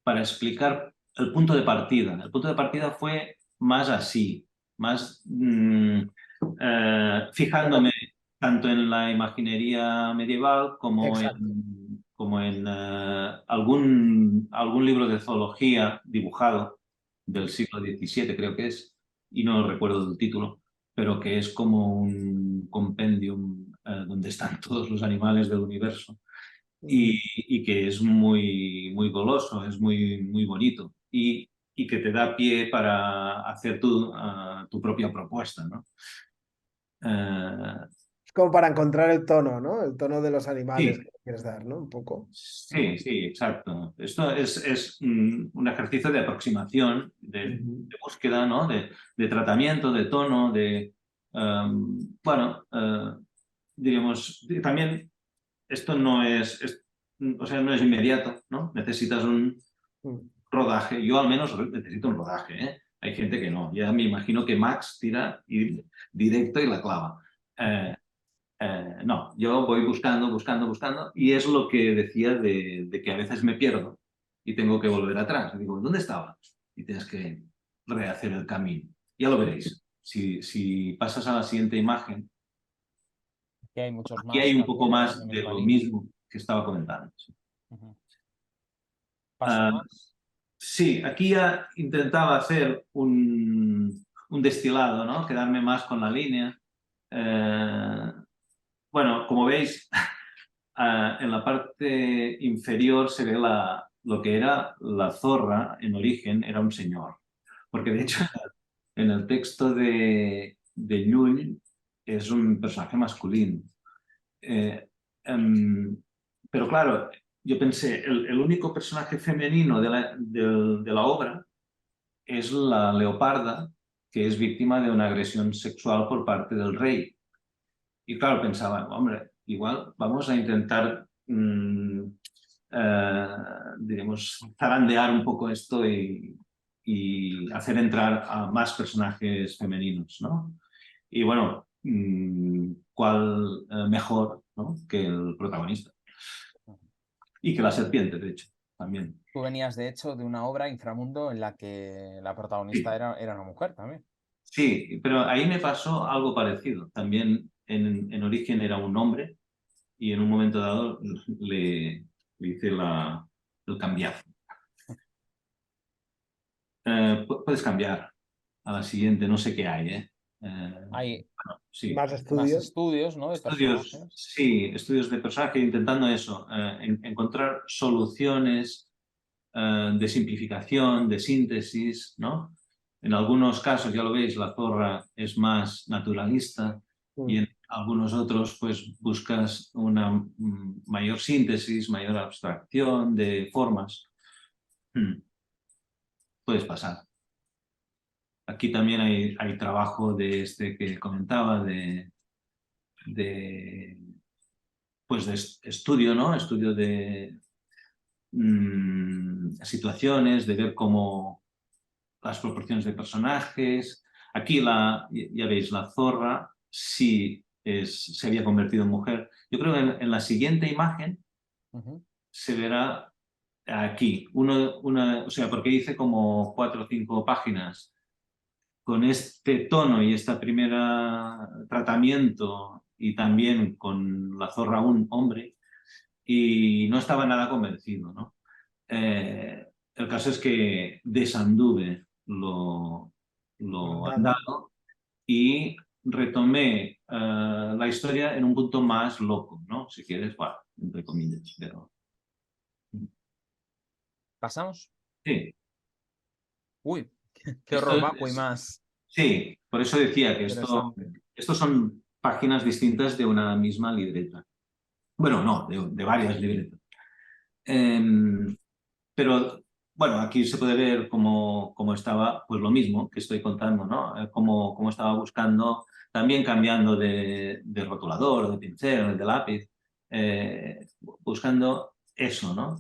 para explicar el punto de partida. El punto de partida fue más así, más fijándome tanto en la imaginería medieval Exacto. como en algún libro de zoología dibujado del siglo XVII, creo que es, y no recuerdo el título, pero que es como un compendium donde están todos los animales del universo y que es muy goloso, es muy bonito y que te da pie para hacer tu propia propuesta, ¿no? Eh, Es como para encontrar el tono, ¿no? El tono de los animales sí, que quieres dar, ¿no? Un poco. sí, sí, exacto. Esto es un ejercicio de aproximación, Ujú. de búsqueda, ¿no? De tratamiento, de tono, bueno, diríamos, también esto no o sea, no es inmediato, ¿no? Necesitas un Mm. rodaje. Yo al menos necesito un rodaje, ¿eh? Hay gente que no. Ya me imagino que Max tira directo y la clava. No, yo voy buscando, buscando, buscando y es lo que decía de que a veces me pierdo y tengo que volver atrás. Y digo, ¿dónde estaba? Y tienes que rehacer el camino. Ya lo veréis. Si pasas a la siguiente imagen, Aquí hay muchos aquí más hay un poco también más en de esta lo línea. mismo que estaba comentando. Ujú. Paso Ah, más. sí, aquí ya intentaba hacer un destilado, ¿no? Quedarme más con la línea. Eh, bueno, como veis, en la parte inferior se ve lo que era la zorra en origen, era un señor. Porque de hecho en el texto de Llull es un personaje masculino. Eh, em, pero claro, yo pensé, el único personaje femenino de la obra es la leoparda, que es víctima de una agresión sexual por parte del rey. Y claro, pensaba, hombre, igual vamos a intentar, diremos, zarandear un poco esto y hacer entrar a más personajes femeninos, ¿no? Y bueno, ¿cuál mejor, ¿no?, que el protagonista? Y que la serpiente, de hecho, también. Tú venías, de hecho, de una obra, Inframundo, en la que la protagonista Sí, era una mujer también. sí, pero ahí me pasó algo parecido. También en origen era un hombre y en un momento dado le hice el cambiazo. Puedes cambiar a la siguiente, no sé qué hay, ¿eh? Hay Sí. Más más estudios. estudios, ¿no?, de Estudios, personajes. sí, estudios de personaje intentando eso, encontrar soluciones de simplificación, de síntesis, ¿no? En algunos casos, ya lo veis, la zorra es más naturalista y en algunos otros, pues buscas una mayor síntesis, mayor abstracción de formas. Puedes pasar. Aquí también hay trabajo de este que comentaba, de pues de estudio, ¿no? Estudio de situaciones, de ver cómo las proporciones de personajes. Aquí ya veis, la zorra sí se había convertido en mujer. Yo creo que en la siguiente imagen se verá aquí, o sea, porque hice como 4 o 5 páginas con este tono y este primer tratamiento y también con la zorra un hombre y no estaba nada convencido, ¿no? El caso es que desanduve lo Andado. andado y retomé la historia en un punto más loco, ¿no? Si quieres, bueno, entre comillas, pero... ¿Pasamos? Sí, Uy, qué esto horror, Vacui es, más sí, por eso decía que interesante. estos son páginas distintas de una misma libreta. Bueno, no, de varias libretas. Pero bueno, aquí se puede ver cómo estaba, pues lo mismo que estoy contando, ¿no? Cómo estaba buscando, también cambiando de rotulador, de pincel, de lápiz, buscando eso, ¿no?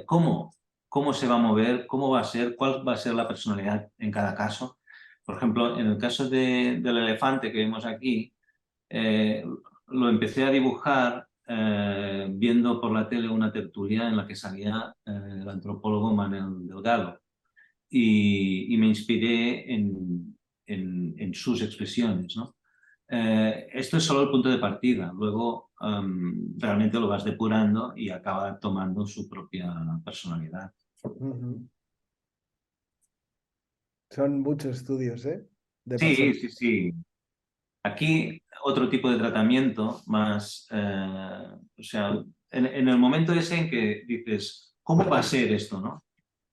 ¿Cómo se va a mover? ¿Cómo va a ser? ¿Cuál va a ser la personalidad en cada caso? Por ejemplo, en el caso del elefante que vemos aquí, eh, lo empecé a dibujar viendo por la tele una tertulia en la que salía el antropólogo Manuel Delgado y me inspiré en sus expresiones, ¿no? Esto es solo el punto de partida, luego realmente lo vas depurando y acaba tomando su propia personalidad. Son muchos estudios, ¿eh? De Sí, personas. sí, sí. Aquí otro tipo de tratamiento más, o sea, en el momento ese en que dices, ¿cómo va a ser esto, no?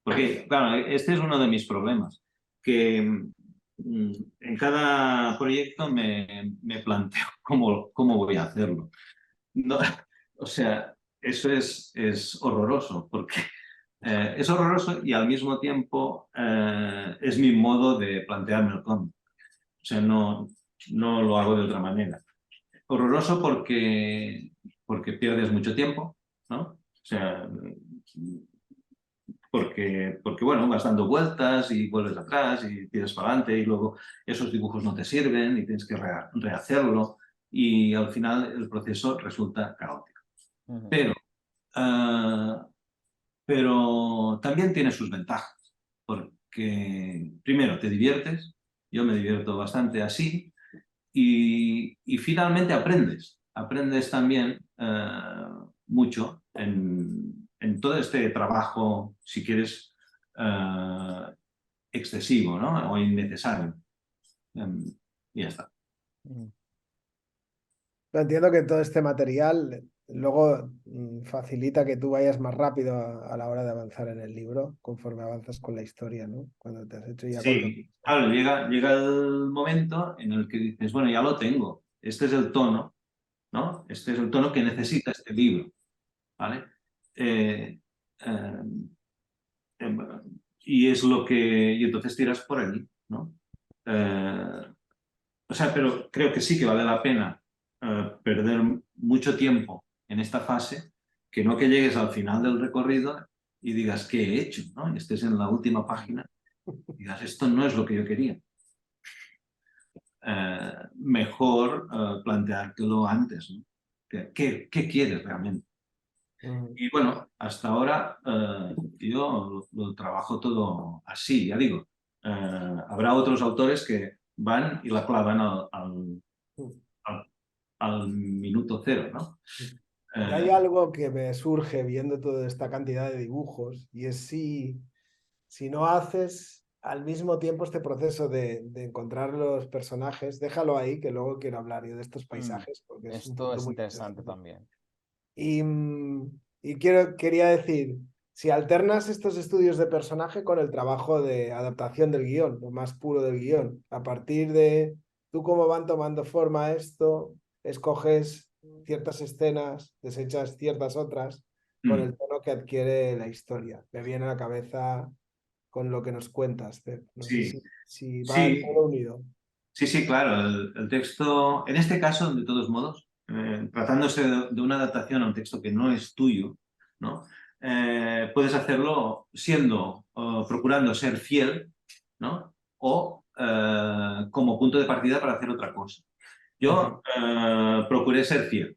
Porque, claro, este es uno de mis problemas, que en cada proyecto me planteo cómo voy a hacerlo. No, o sea, eso es horroroso, porque es horroroso y al mismo tiempo es mi modo de plantearme el cómic. O sea, no lo hago de otra manera. Horroroso porque pierdes mucho tiempo, ¿no? O sea, porque bueno, vas dando vueltas y vuelves atrás y tiras para adelante y luego esos dibujos no te sirven y tienes que rehacerlo y al final el proceso resulta caótico. Pero, uh, pero también tiene sus ventajas, porque primero te diviertes, yo me divierto bastante así, y finalmente aprendes también mucho en todo este trabajo, si quieres, excesivo, ¿no? O innecesario. Y ya está. Entiendo que todo este material luego facilita que tú vayas más rápido a la hora de avanzar en el libro, conforme avanzas con la historia, ¿no? Cuando te has hecho ya con todo. Sí, claro, llega el momento en el que dices, bueno, ya lo tengo, este es el tono, ¿no? Este es el tono que necesita este libro, ¿vale? Eh, eh, y es lo que... Y entonces tiras por allí, ¿no? O sea, pero creo que sí que vale la pena perder mucho tiempo en esta fase, que no que llegues al final del recorrido y digas, ¿qué he hecho? ¿No? Y estés en la última página y digas, esto no es lo que yo quería. Mejor planteártelo antes, ¿no? ¿Qué quieres realmente? Y bueno, hasta ahora yo lo trabajo todo así, ya digo. Habrá otros autores que van y la clavan al, al minuto cero, ¿no? Y hay algo que me surge viendo toda esta cantidad de dibujos y es si no haces al mismo tiempo este proceso de encontrar los personajes, déjalo ahí, que luego quiero hablar yo de estos paisajes, porque es un Esto punto es muy interesante interesante. también. Y quería decir, si alternas estos estudios de personaje con el trabajo de adaptación del guión, lo más puro del guión, a partir de tú cómo van tomando forma esto, escoges ciertas escenas, desechas ciertas otras, con el tono que adquiere la historia. Me viene a la cabeza con lo que nos cuentas, Pep. No sé Sí, si va sí, todo unido. sí, claro. El texto, en este caso, de todos modos, tratándose de una adaptación a un texto que no es tuyo, ¿no? Puedes hacerlo siendo, procurando ser fiel, ¿no? O como punto de partida para hacer otra cosa. Yo procuré ser fiel.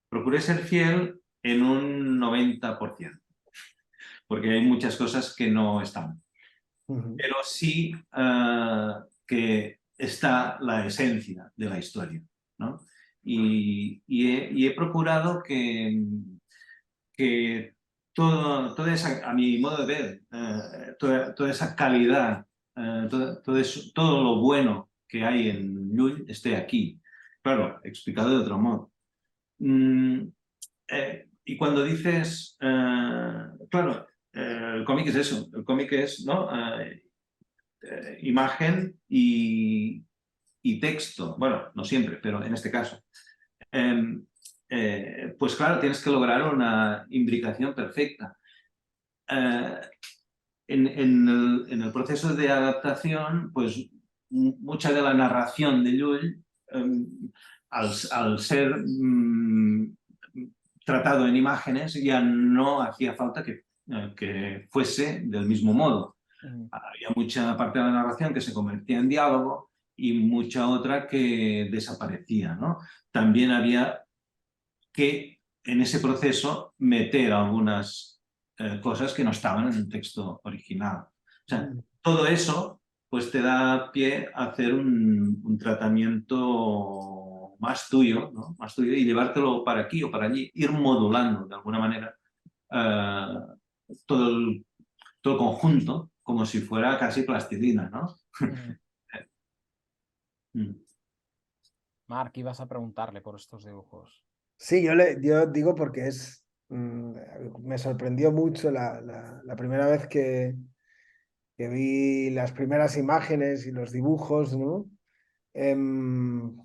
Procuré ser fiel en un 90%, porque hay muchas cosas que no están. Pero sí que está la esencia de la historia, ¿no? Y he procurado que toda esa, a mi modo de ver, toda esa calidad, todo lo bueno que hay en Llull esté aquí. Claro, explicado de otro modo. Mm, y cuando dices, claro, el cómic es eso, el cómic es, ¿no? Imagen y texto. Bueno, no siempre, pero en este caso. Pues claro, tienes que lograr una imbricación perfecta. Eh, en el proceso de adaptación, pues mucha de la narración de Llull, al ser tratado en imágenes, ya no hacía falta que fuese del mismo modo. Había mucha parte de la narración que se convertía en diálogo y mucha otra que desaparecía, ¿no? También había que, en ese proceso, meter algunas cosas que no estaban en el texto original. O sea, todo eso pues te da pie a hacer un tratamiento más tuyo, ¿no? Más tuyo, y llevártelo para aquí o para allí, ir modulando de alguna manera todo todo el conjunto como si fuera casi plastilina, ¿no? Mark, ibas a preguntarle por estos dibujos. Sí, yo digo porque me sorprendió mucho la primera vez que vi las primeras imágenes y los dibujos, ¿no? Em,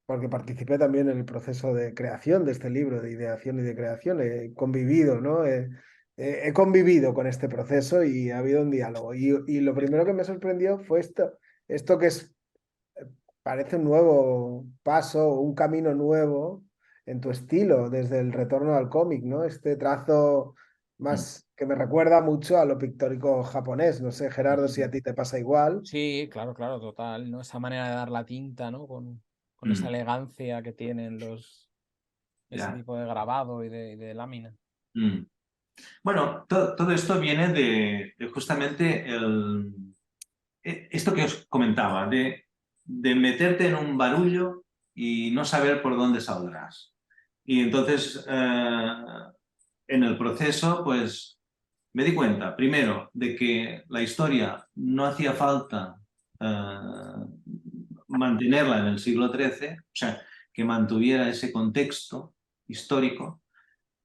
Porque participé también en el proceso de creación de este libro, de ideación y de creación. He convivido, ¿no? He convivido con este proceso y ha habido un diálogo. Y lo primero que me sorprendió fue esto que parece un nuevo paso, un camino nuevo en tu estilo, desde el retorno al cómic, ¿no? Este trazo más que me recuerda mucho a lo pictórico japonés. No sé, Gerardo, si a ti te pasa igual. Sí, claro, total, ¿no? Esa manera de dar la tinta, ¿no? Con esa elegancia que tienen ese Ya. tipo de grabado y de lámina. Bueno, todo esto viene de justamente esto que os comentaba, de meterte en un barullo y no saber por dónde saldrás. Y entonces, en el proceso, pues me di cuenta, primero, de que la historia no hacía falta mantenerla en el siglo XIII, o sea, que mantuviera ese contexto histórico,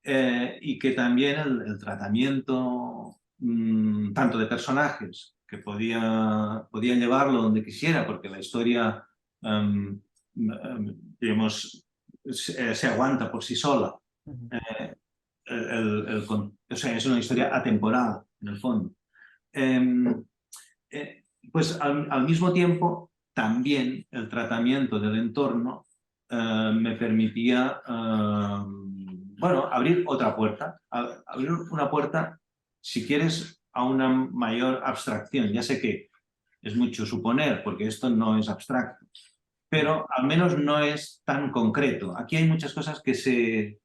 y que también el tratamiento tanto de personajes, que podía llevarlo donde quisiera, porque la historia, digamos, se aguanta por sí sola. Eh, o sea, es una historia atemporal, en el fondo. Em, pues al mismo tiempo, también el tratamiento del entorno me permitía, bueno, abrir otra puerta, abrir una puerta, si quieres, a una mayor abstracción. Ya sé que es mucho suponer, porque esto no es abstracto, pero al menos no es tan concreto. Aquí hay muchas cosas que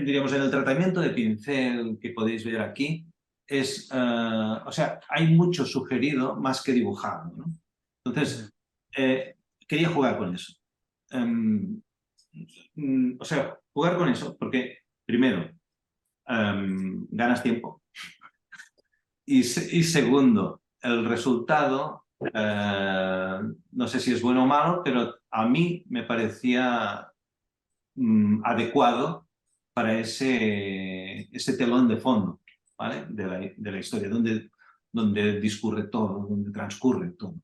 diríamos, en el tratamiento de pincel que podéis ver aquí, o sea, hay mucho sugerido más que dibujado, ¿no? Entonces, quería jugar con eso. O sea, jugar con eso, porque primero, ganas tiempo y segundo, el resultado, no sé si es bueno o malo, pero a mí me parecía adecuado para ese telón de fondo, ¿vale? De la historia, donde discurre todo, donde transcurre todo.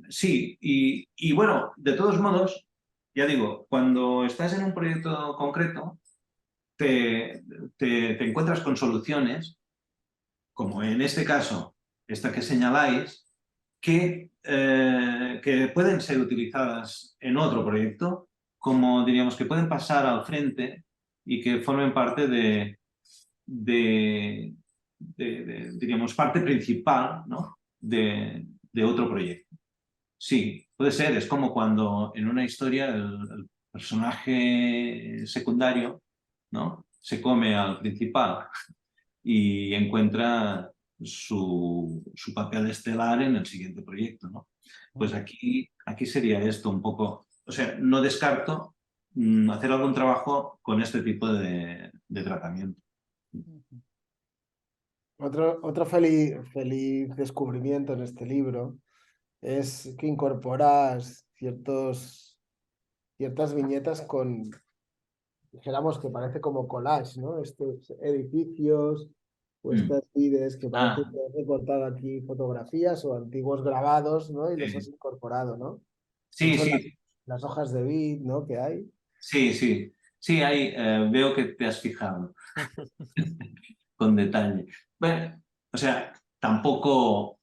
Sí, y bueno, de todos modos, ya digo, cuando estás en un proyecto concreto, te encuentras con soluciones, como en este caso, esta que señaláis, que pueden ser utilizadas en otro proyecto, como diríamos que pueden pasar al frente y que formen parte diríamos, parte principal, ¿no? de otro proyecto. Sí, puede ser. Es como cuando en una historia el personaje secundario, ¿no? Se come al principal y encuentra su papel estelar en el siguiente proyecto, ¿no? Pues aquí sería esto un poco. O sea, no descarto hacer algún trabajo con este tipo de tratamiento. Otro feliz descubrimiento en este libro es que incorporas ciertas viñetas con, dijéramos que parece como collage, ¿no? Estos edificios o Mm. estas vides que parece Ah, que has recortado aquí fotografías o antiguos grabados, ¿no? Y los has sí, incorporado, ¿no? De sí, hecho, sí, las hojas de vid, ¿no? Que hay. sí, sí, sí, ahí veo que te has fijado con detalle. Bueno, o sea, tampoco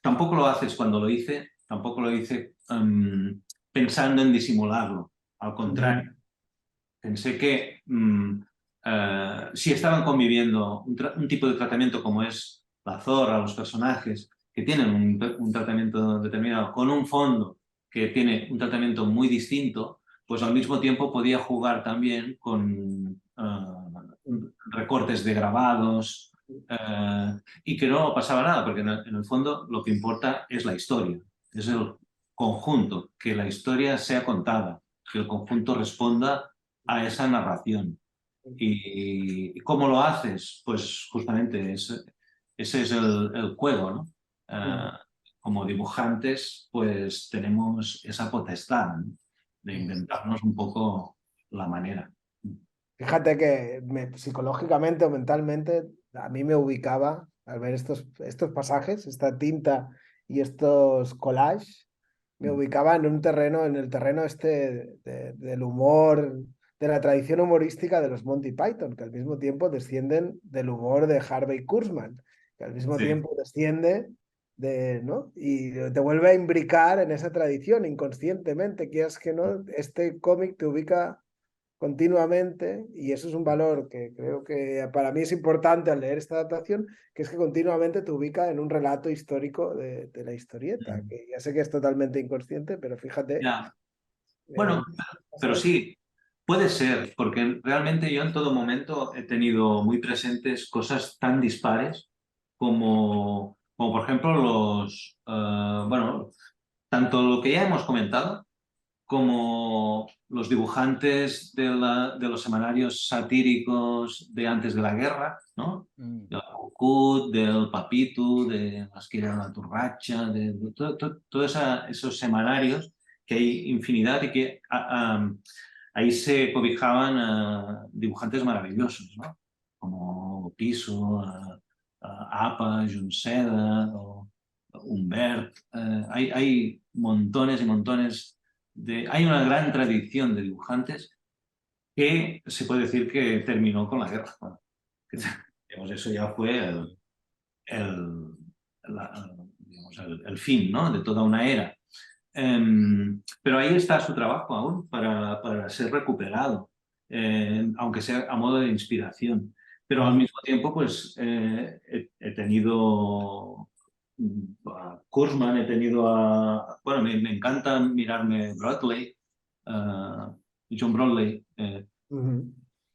lo haces cuando lo hice, tampoco lo hice pensando en disimularlo. Al contrario, pensé que si estaban conviviendo un tipo de tratamiento como es la zorra, los personajes, que tienen un tratamiento determinado, con un fondo que tiene un tratamiento muy distinto, pues al mismo tiempo podía jugar también con recortes de grabados y que no pasaba nada, porque en el fondo lo que importa es la historia, es el conjunto, que la historia sea contada, que el conjunto responda a esa narración. ¿Y cómo lo haces? Pues justamente ese es el juego, ¿no? Eh, Como dibujantes, pues tenemos esa potestad, ¿no? De inventarnos un poco la manera. Fíjate que psicológicamente o mentalmente a mí me ubicaba al ver estos pasajes, esta tinta y estos collages, me ubicaba en un terreno, en el terreno este del humor, de la tradición humorística de los Monty Python, que al mismo tiempo descienden del humor de Harvey Kurtzman, que al mismo Sí. tiempo desciende ¿no? Y te vuelve a imbricar en esa tradición inconscientemente, quieras que no, este cómic te ubica continuamente, y eso es un valor que creo que para mí es importante al leer esta adaptación, que es que continuamente te ubica en un relato histórico de la historieta, que ya sé que es totalmente inconsciente, pero fíjate. Ya. eh, Bueno, pero sí, puede ser, porque realmente yo en todo momento he tenido muy presentes cosas tan dispares como por ejemplo, bueno, tanto lo que ya hemos comentado, como los dibujantes de los semanarios satíricos de antes de la guerra, ¿no? Del Cucut, del Papitu, de Las que eran la Turracha, de todos esos semanarios, que hay infinidad y que ahí se cobijaban dibujantes maravillosos, ¿no? Como Piso, Apa, Junceda o Humbert. Hay montones y montones hay una gran tradición de dibujantes que se puede decir que terminó con la guerra. Bueno, digamos, eso ya fue el, digamos, el fin, ¿no? De toda una era. Pero ahí está su trabajo aún para ser recuperado, aunque sea a modo de inspiración. Pero al mismo tiempo, pues he tenido a Kurzman, he tenido a... Bueno, me encanta mirarme Broadway, John Broadway.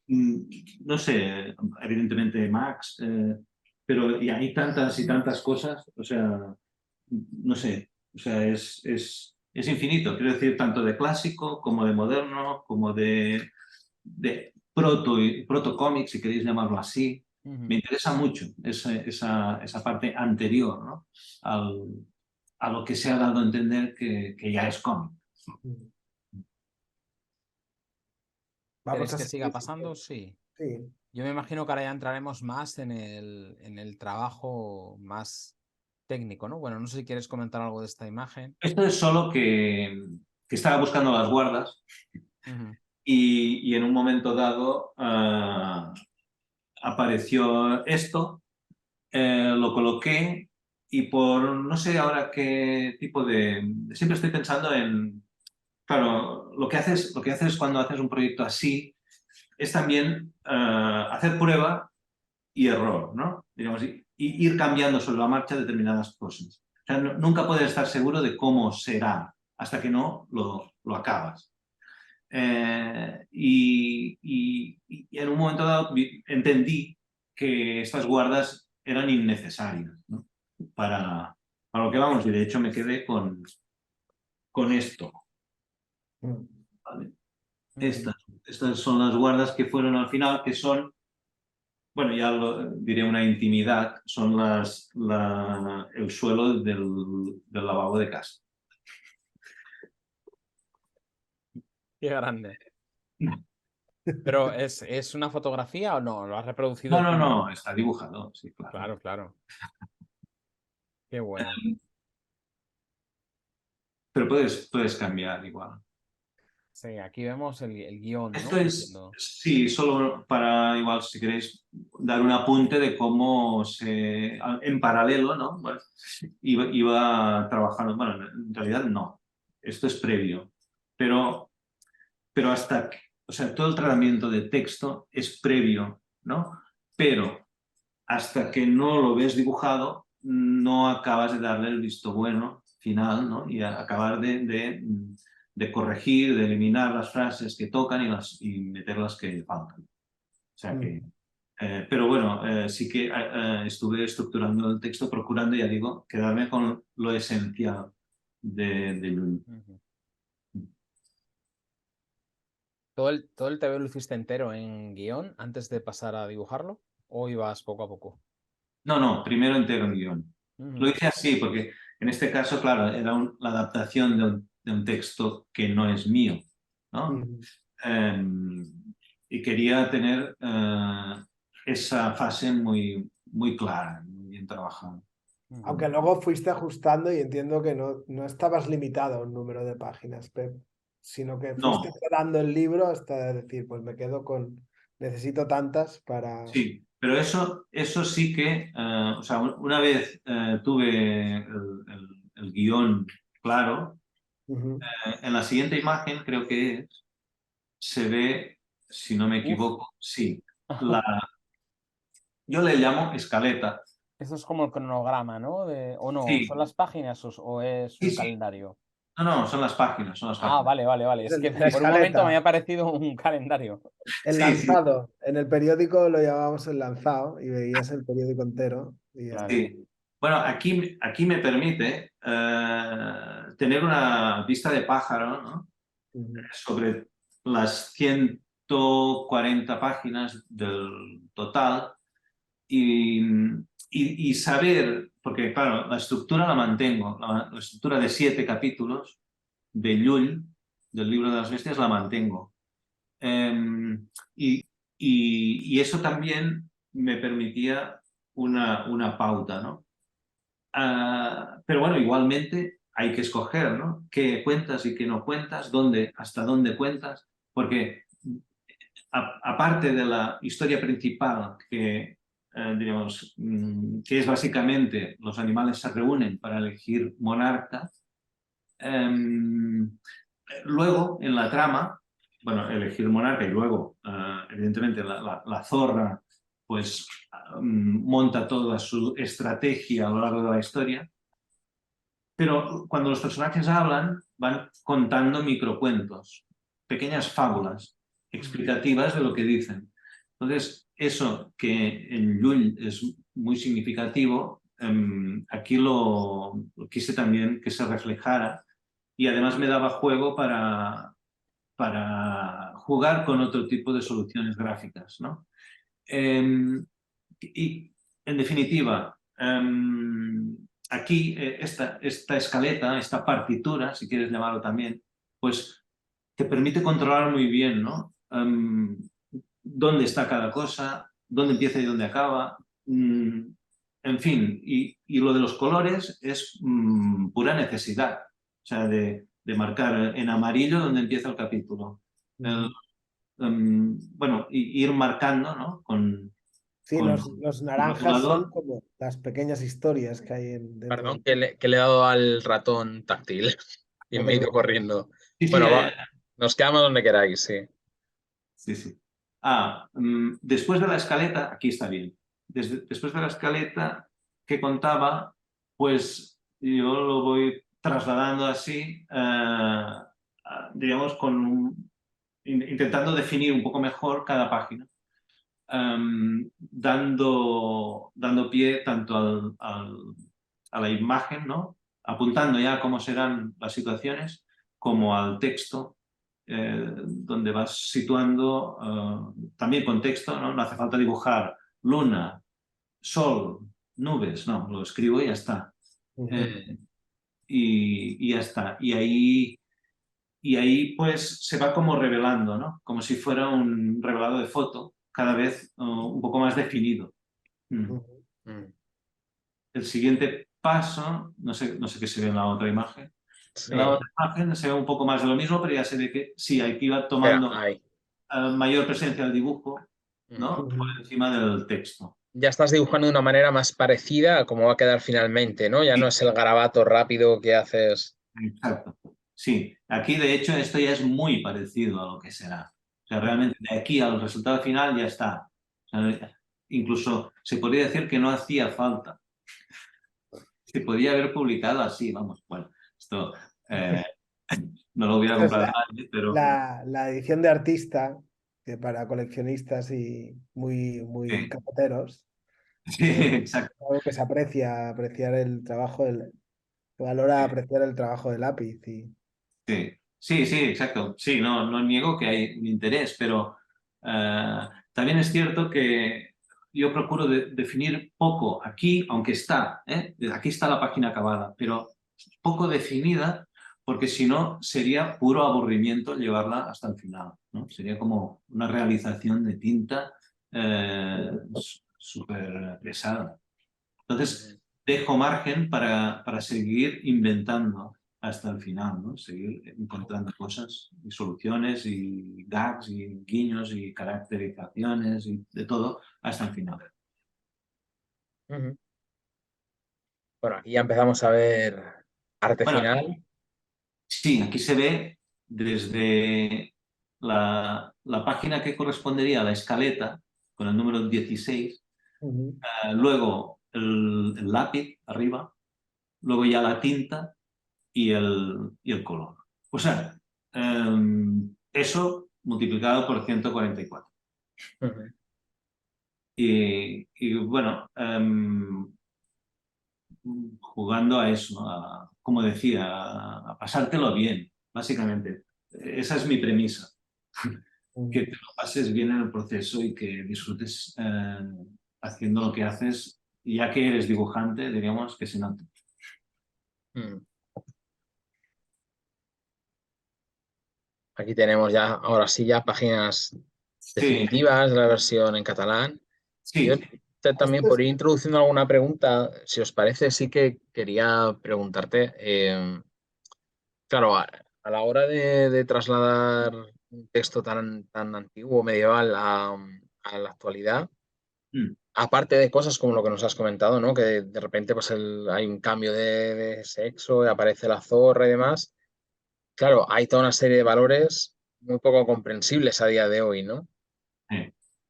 No sé, evidentemente Max, pero y hay tantas y tantas cosas, o sea, no sé, o sea, es infinito, quiero decir, tanto de clásico como de moderno, como de proto-cómic, si queréis llamarlo así. Me interesa mucho esa parte anterior, ¿no? A lo que se ha dado a entender que ya es cómic. Vamos ¿Queréis a que siga seguir. pasando? Sí. Sí. Yo me imagino que ahora ya entraremos más en el trabajo más técnico, ¿no? Bueno, no sé si quieres comentar algo de esta imagen. Esto es solo que estaba buscando las guardas y en un momento dado apareció esto, lo coloqué y por no sé ahora qué tipo de... Siempre estoy pensando en... Claro, lo que haces cuando haces un proyecto así es también hacer prueba y error, ¿no? Digamos, y ir cambiando sobre la marcha determinadas cosas. O sea, nunca puedes estar seguro de cómo será hasta que no lo acabas. Y en un momento dado entendí que estas guardas eran innecesarias, ¿no? Para lo que vamos, y de hecho me quedé con esto. ¿Vale? Estas son las guardas que fueron al final, que son, bueno, ya lo diré una intimidad, son el suelo del lavabo de casa. Qué grande. ¿Pero es una fotografía o no? ¿Lo has reproducido No, tú? no, está dibujado, sí, claro. Claro, claro. Qué bueno. Pero puedes cambiar igual. Sí, aquí vemos el guión, Esto ¿no? es, Entiendo. sí, solo para, igual, si queréis, dar un apunte de cómo en paralelo, ¿no? Bueno, iba trabajando, bueno, en realidad no, esto es previo, pero hasta, o sea, todo el tratamiento de texto es previo, ¿no? Pero hasta que no lo ves dibujado, no acabas de darle el visto bueno final, ¿no? Y acabar de corregir, de eliminar las frases que tocan y meter las que faltan. O sea que, pero bueno, sí que estuve estructurando el texto, procurando, ya digo, quedarme con lo esencial de Llull. ¿Todo el TV lo hiciste entero en guión antes de pasar a dibujarlo? ¿O ibas poco a poco? No, primero entero en guión. Lo hice así porque en este caso, claro, era la adaptación de un texto que no es mío, ¿no? Y quería tener esa fase muy, muy clara, muy bien trabajada. Aunque luego fuiste ajustando y entiendo que no estabas limitado a un número de páginas, Pep, sino que fuiste No, dando el libro hasta decir, pues me quedo con, necesito tantas para... sí, pero eso sí que, o sea, una vez tuve el guión claro, en la siguiente imagen creo que se ve, si no me Uf. equivoco, sí, yo le llamo escaleta. Eso es como el cronograma, ¿no? O no, ¿son Sí, las páginas o es sí, un sí. calendario? No, son las páginas, son las Ah, páginas. vale, vale, vale. Es Es que la por un momento me escaleta, había parecido un calendario. el Sí, sí, lanzado. En el periódico lo llamábamos el lanzado y veías el periódico entero y ya está. Claro. sí. Bueno, aquí me permite tener una vista de pájaro, ¿no? Sobre las 140 páginas del total y saber, porque claro, la estructura la mantengo, la estructura de 7 capítulos de Llull, del libro de las bestias, la mantengo. Y, y eso también me permitía una pauta, ¿no? Pero bueno, igualmente hay que escoger, ¿no? ¿Qué cuentas y qué no cuentas? ¿Hasta dónde cuentas? Porque aparte de la historia principal que es básicamente los animales se reúnen para elegir monarca, Luego, en la trama, bueno, elegir monarca y luego, evidentemente, la zorra, pues monta toda su estrategia a lo largo de la historia. Pero cuando los personajes hablan, van contando microcuentos, pequeñas fábulas explicativas de lo que dicen. Entonces, eso que en Llull es muy significativo, aquí lo quise también que se reflejara y además me daba juego para jugar con otro tipo de soluciones gráficas, ¿no? Y en definitiva, aquí esta escaleta, esta partitura, si quieres llamarlo también, pues te permite controlar muy bien, ¿no? Dónde está cada cosa, dónde empieza y dónde acaba. En fin, y lo de los colores es pura necesidad, o sea, de marcar en amarillo donde empieza el capítulo. Bueno, ir marcando, ¿no? Sí, Con los un naranjas son rotulador. como las pequeñas historias que hay dentro Perdón, del... que le he dado al ratón táctil y No te me he ido preocupes. corriendo. Sí, sí, Bueno, nos quedamos donde queráis, sí. sí, sí. Después de la escaleta, aquí está bien. Después de la escaleta que contaba, pues yo lo voy trasladando así, digamos, intentando definir un poco mejor cada página, dando pie tanto a la imagen, ¿no? Apuntando ya cómo serán las situaciones, como al texto, donde vas situando también con texto, ¿no? No hace falta dibujar luna, sol, nubes, no, lo escribo y ya está. Eh, y ya está. Y ahí pues se va como revelando, ¿no? Como si fuera un revelado de foto, cada vez un poco más definido. Mm. El siguiente paso, no sé qué se ve en la otra imagen. En la Sí, otra imagen se ve un poco más de lo mismo, pero ya se ve que sí, aquí va espera, tomando ahí. mayor presencia del dibujo, ¿no? Por Ujú. encima del texto. Ya estás dibujando de una manera más parecida a cómo va a quedar finalmente, ¿no? Ya no Sí, es el garabato rápido que haces. exacto. Sí, aquí de hecho esto ya es muy parecido a lo que será. O sea, realmente de aquí al resultado final ya está. O sea, incluso se podría decir que no hacía falta. Se podía haber publicado así, vamos, bueno, esto no lo hubiera Esta es comprado nadie, pero la edición de artista, que para coleccionistas y muy sí, capoteros, sí, exacto. algo que se aprecia, apreciar el trabajo, se valora apreciar el trabajo de lápiz. Sí, sí, sí, exacto. Sí, no niego que hay un interés, pero también es cierto que yo procuro definir poco aquí, aunque está, aquí está la página acabada, pero poco definida, porque si no sería puro aburrimiento llevarla hasta el final, ¿no? Sería como una realización de tinta súper pesada. Entonces, dejo margen para seguir inventando hasta el final, ¿no? Seguir encontrando cosas y soluciones y gags y guiños y caracterizaciones y de todo hasta el final. Ujú. Bueno, aquí ya empezamos a ver arte Bueno, final. sí, aquí se ve desde la página que correspondería a la escaleta, con el número 16, Ujú. luego el lápiz arriba, luego ya la tinta y el color. O sea, eso multiplicado por 144. Ujú. Y bueno, jugando a eso, como decía, a pasártelo bien, básicamente. Esa es mi premisa, que te Ujú. lo pases bien en el proceso y que disfrutes haciendo lo que haces, y ya que eres dibujante, diríamos que se note. Mm. Aquí tenemos ya, ahora sí, ya páginas Sí, definitivas de la versión en catalán. Yo sí, también Esto por es- ir introduciendo alguna pregunta, si os parece, sí que quería preguntarte, claro, a la hora de trasladar un texto tan antiguo, medieval, a la actualidad, aparte de cosas como lo que nos has comentado, ¿no? Que de repente pues hay un cambio de sexo y aparece la zorra y demás. Claro, hay toda una serie de valores muy poco comprensibles a día de hoy, ¿no?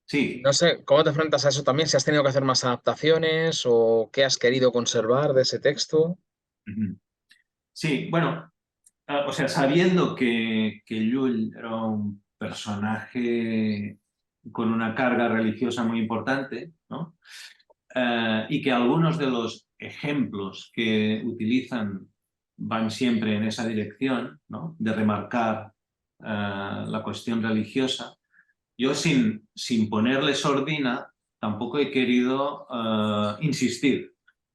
Sí. No sé, ¿cómo te enfrentas a eso también? ¿Si has tenido que hacer más adaptaciones o qué has querido conservar de ese texto? Ujú. Sí, bueno, o sea, sabiendo que Llull era un personaje con una carga religiosa muy importante, ¿no? Y que algunos de los ejemplos que utilizan van siempre en esa dirección, ¿no? De remarcar la cuestión religiosa. Yo sin ponerle sordina tampoco he querido insistir,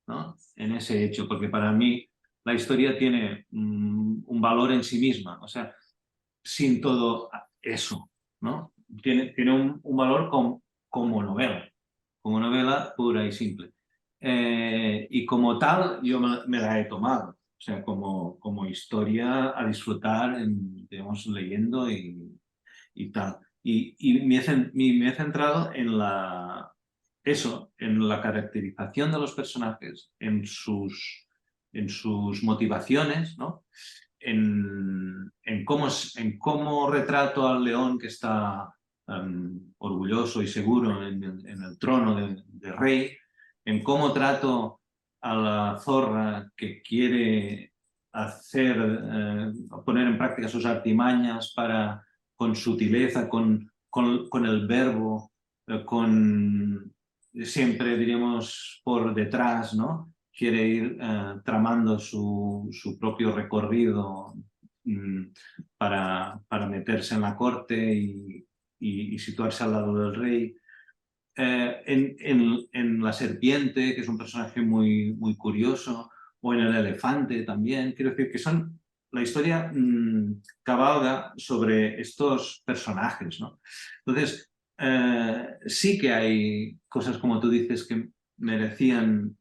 ¿no? En ese hecho, porque para mí la historia tiene un valor en sí misma, o sea, sin todo eso, ¿no? Tiene un valor como novela pura y simple. Y como tal, yo me la he tomado, o sea, como historia a disfrutar, digamos, leyendo y tal. Y me he centrado en en la caracterización de los personajes, en sus motivaciones, ¿no? En cómo retrato al león que está orgulloso y seguro en el trono de rey, en cómo trato a la zorra que quiere poner en práctica sus artimañas para, con sutileza, con el verbo, siempre diríamos por detrás, ¿no? Quiere ir tramando su propio recorrido mm, para meterse en la corte y situarse al lado del rey. En la serpiente, que es un personaje muy curioso, o en el elefante también. Quiero decir que la historia cabalga sobre estos personajes, ¿no? Entonces, sí que hay cosas, como tú dices, que merecían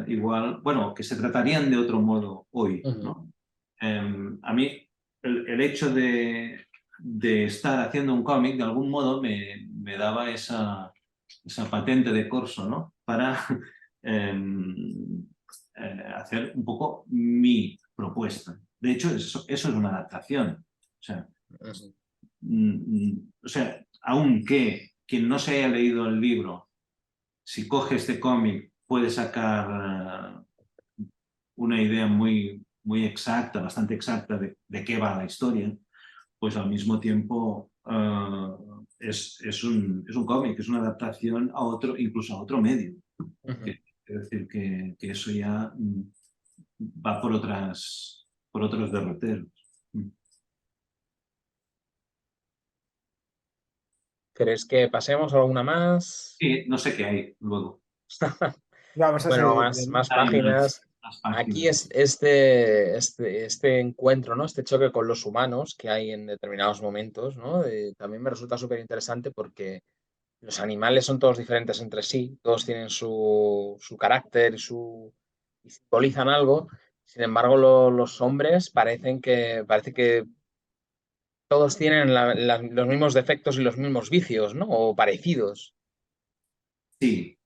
igual, bueno, que se tratarían de otro modo hoy, Ujú, ¿no? A mí el hecho de estar haciendo un cómic, de algún modo, me daba esa patente de corso, ¿no? Para hacer un poco mi propuesta. De hecho, eso es una adaptación. ujú. O sea, aunque quien no se haya leído el libro, si coge este cómic, puede sacar una idea muy exacta, bastante exacta de qué va la historia, pues al mismo tiempo es un cómic, es una adaptación a otro, incluso a otro medio. Ujú. Es decir, que eso ya va por otros derroteros. ¿Crees que pasemos a alguna más? Sí, no sé qué hay luego. Vamos a Bueno, seguir. más Hay páginas. más Aquí páginas. es este encuentro, ¿no? Este choque con los humanos que hay en determinados momentos, ¿no? También me resulta súper interesante porque los animales son todos diferentes entre sí, todos tienen su carácter y simbolizan algo. Sin embargo, los hombres parece que todos tienen los mismos defectos y los mismos vicios, ¿no? O parecidos. Sí,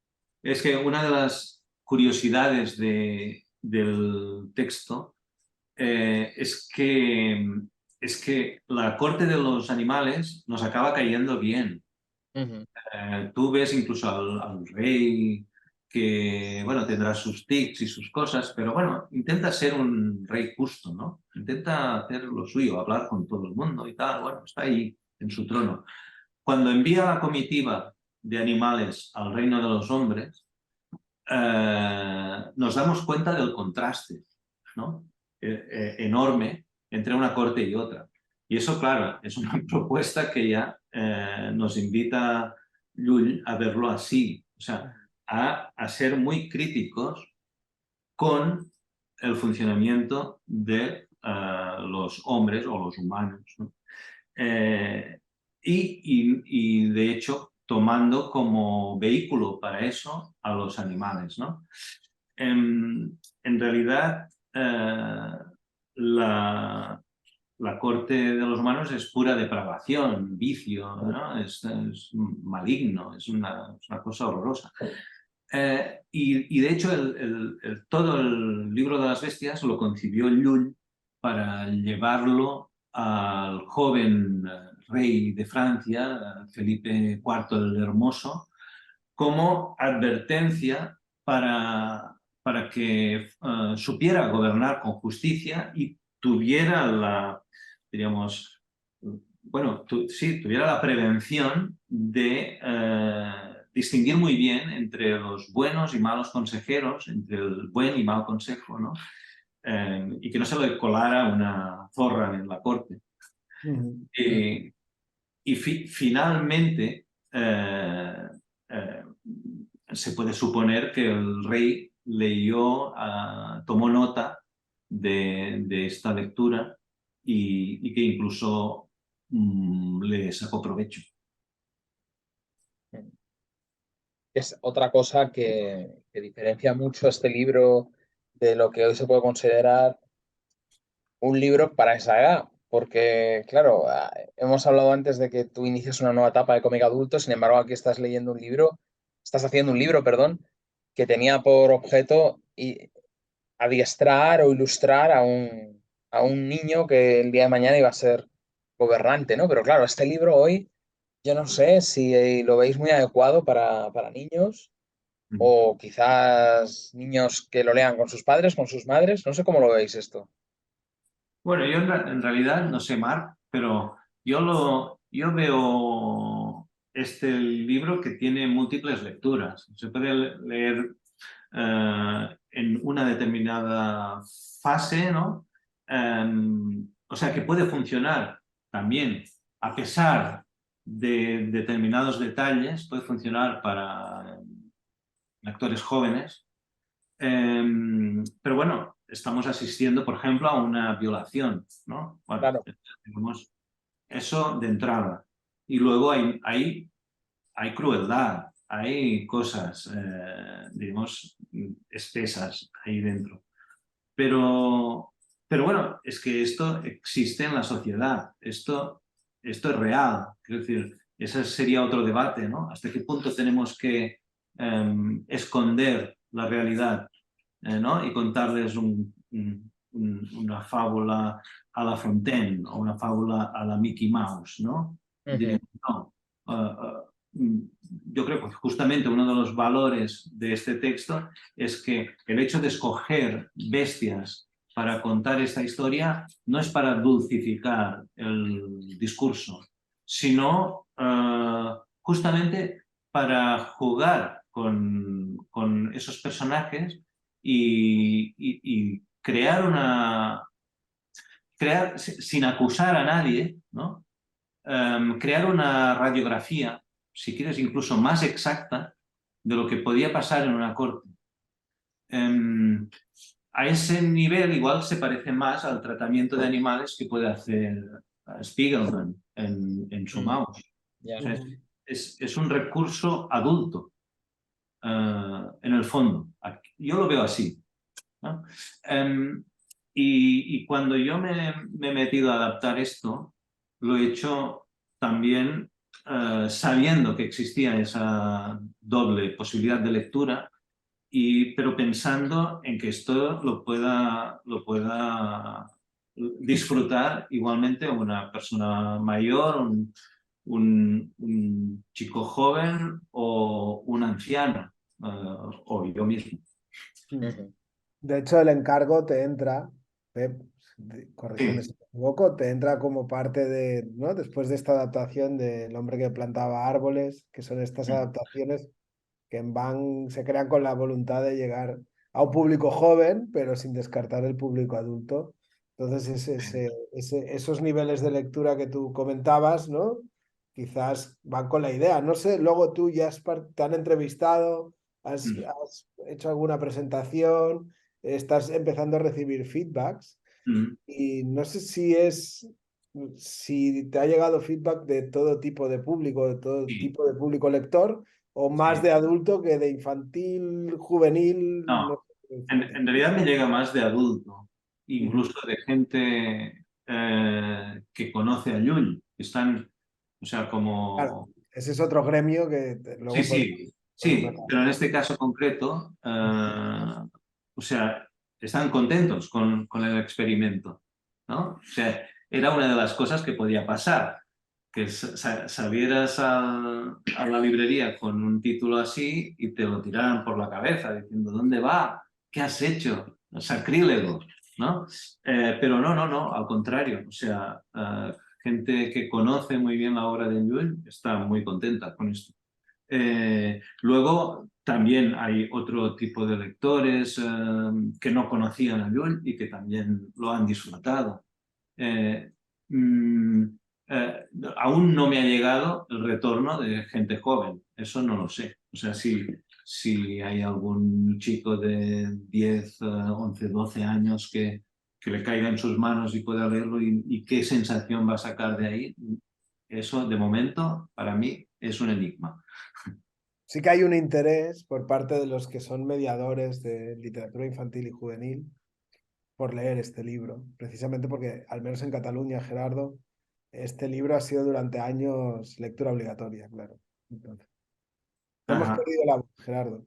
es que una de las curiosidades del texto es que la corte de los animales nos acaba cayendo bien. Ujú, Tú ves incluso al rey que, bueno, tendrá sus tics y sus cosas, pero bueno, intenta ser un rey justo, ¿no? Intenta hacer lo suyo, hablar con todo el mundo y tal, bueno, está ahí en su trono. Cuando envía la comitiva de animales al reino de los hombres, nos damos cuenta del contraste, ¿no? Enorme entre una corte y otra. Y eso, claro, es una propuesta que ya nos invita Llull a verlo así, o sea, a ser muy críticos con el funcionamiento de los hombres o los humanos, ¿no? Eh, de hecho, tomando como vehículo para eso a los animales, ¿no? En realidad, la, la corte de los humanos es pura depravación, vicio, ¿no? Es maligno, es una cosa horrorosa. Y de hecho todo el libro de las bestias lo concibió Llull para llevarlo al joven rey de Francia, Felipe IV el Hermoso, como advertencia para que supiera gobernar con justicia y tuviera diríamos, bueno, tuviera la prevención de distinguir muy bien entre los buenos y malos consejeros, entre el buen y mal consejo, ¿no? Y que no se le colara una zorra en la corte. Y finalmente se puede suponer que el rey leyó, tomó nota de esta lectura y que incluso le sacó provecho. Es otra cosa que diferencia mucho este libro de lo que hoy se puede considerar un libro para esa edad. Porque, claro, hemos hablado antes de que tú inicias una nueva etapa de cómic adulto, sin embargo, aquí estás haciendo un libro, perdón, que tenía por objeto adiestrar o ilustrar a un niño que el día de mañana iba a ser gobernante, ¿no? Pero claro, este libro hoy, yo no sé si lo veis muy adecuado para niños o quizás niños que lo lean con sus padres, con sus madres, no sé cómo lo veis esto. Bueno, yo en realidad no sé, Marc, pero yo veo este libro que tiene múltiples lecturas. Se puede leer en una determinada fase, ¿no? O sea, que puede funcionar también, a pesar de determinados detalles, puede funcionar para lectores jóvenes. Pero bueno, estamos asistiendo, por ejemplo, a una violación, ¿no? Bueno, Claro. tenemos eso de entrada. Y luego hay crueldad, hay cosas, digamos, espesas ahí dentro. Pero bueno, es que esto existe en la sociedad, esto es real. Quiero decir, ese sería otro debate, ¿no? ¿Hasta qué punto tenemos que esconder la realidad, ¿no? Y contarles una fábula a la Fontaine o una fábula a la Mickey Mouse, ¿no? Diríamos, no. Yo creo que justamente uno de los valores de este texto es que el hecho de escoger bestias para contar esta historia no es para dulcificar el discurso, sino justamente para jugar con esos personajes y crear, sin acusar a nadie, ¿no? Crear una radiografía, si quieres incluso más exacta, de lo que podía pasar en una corte. A ese nivel igual se parece más al tratamiento de animales que puede hacer Spiegelman en su Maus. Yeah. O sea, es un recurso adulto, en el fondo. Yo lo veo así, ¿no? Y cuando yo me he metido a adaptar esto, lo he hecho también sabiendo que existía esa doble posibilidad de lectura, pero pensando en que esto lo pueda disfrutar igualmente una persona mayor, un chico joven o un anciano, o yo mismo. De hecho, el encargo te entra, Pep, corrígeme Sí. si me equivoco, te entra como parte de, ¿no? Después de esta adaptación del hombre que plantaba árboles, que son estas adaptaciones que se crean con la voluntad de llegar a un público joven, pero sin descartar el público adulto. Entonces, esos niveles de lectura que tú comentabas, ¿no? Quizás van con la idea. No sé, luego tú ya te han entrevistado, has hecho alguna presentación, estás empezando a recibir feedbacks y no sé si te ha llegado feedback de todo tipo de público, de todo Sí, tipo de público lector, o más sí. de adulto que de infantil, juvenil. No, No sé en realidad me llega más de adulto, incluso de gente que conoce a Llull. Están, o sea, Claro, como... ese es otro gremio que Sí, luego sí, podemos sí, hablar. pero en este caso concreto, o sea, están contentos con el experimento, ¿no? O sea, era una de las cosas que podía pasar, que salieras a la librería con un título así y te lo tiraran por la cabeza diciendo, ¿dónde va? ¿Qué has hecho? Sacrílego, ¿no? Pero no, no, no, al contrario, o sea, gente que conoce muy bien la obra de Llull está muy contenta con esto. Luego también hay otro tipo de lectores que no conocían a Llull y que también lo han disfrutado. Eh, mm, eh, Aún no me ha llegado el retorno de gente joven, eso no lo sé. O sea, si hay algún chico de 10, 11, 12 años que le caiga en sus manos y pueda leerlo y qué sensación va a sacar de ahí, eso de momento para mí es un enigma. Sí que hay un interés por parte de los que son mediadores de literatura infantil y juvenil por leer este libro, precisamente porque, al menos en Cataluña, Gerardo, este libro ha sido durante años lectura obligatoria, claro. Entonces, te hemos Ajá. perdido la voz, Gerardo.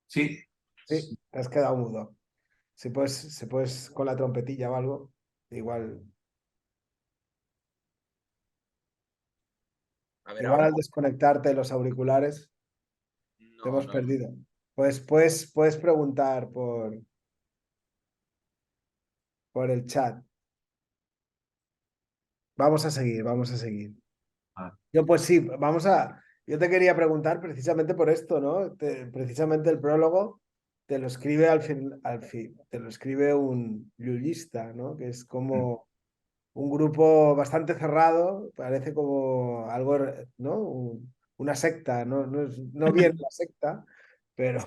Sí, Sí, te has quedado mudo. Si puedes con la trompetilla o algo, igual, A ver, igual ahora. al desconectarte los auriculares, te No, hemos no. perdido. Pues puedes preguntar por el chat. Vamos a seguir, vamos a seguir. ah, Yo pues sí, yo te quería preguntar precisamente por esto, ¿no? Precisamente el prólogo te lo escribe te lo escribe un llullista, ¿no? Que es como un grupo bastante cerrado, parece como algo, ¿no? Una secta, ¿no? No bien la secta, pero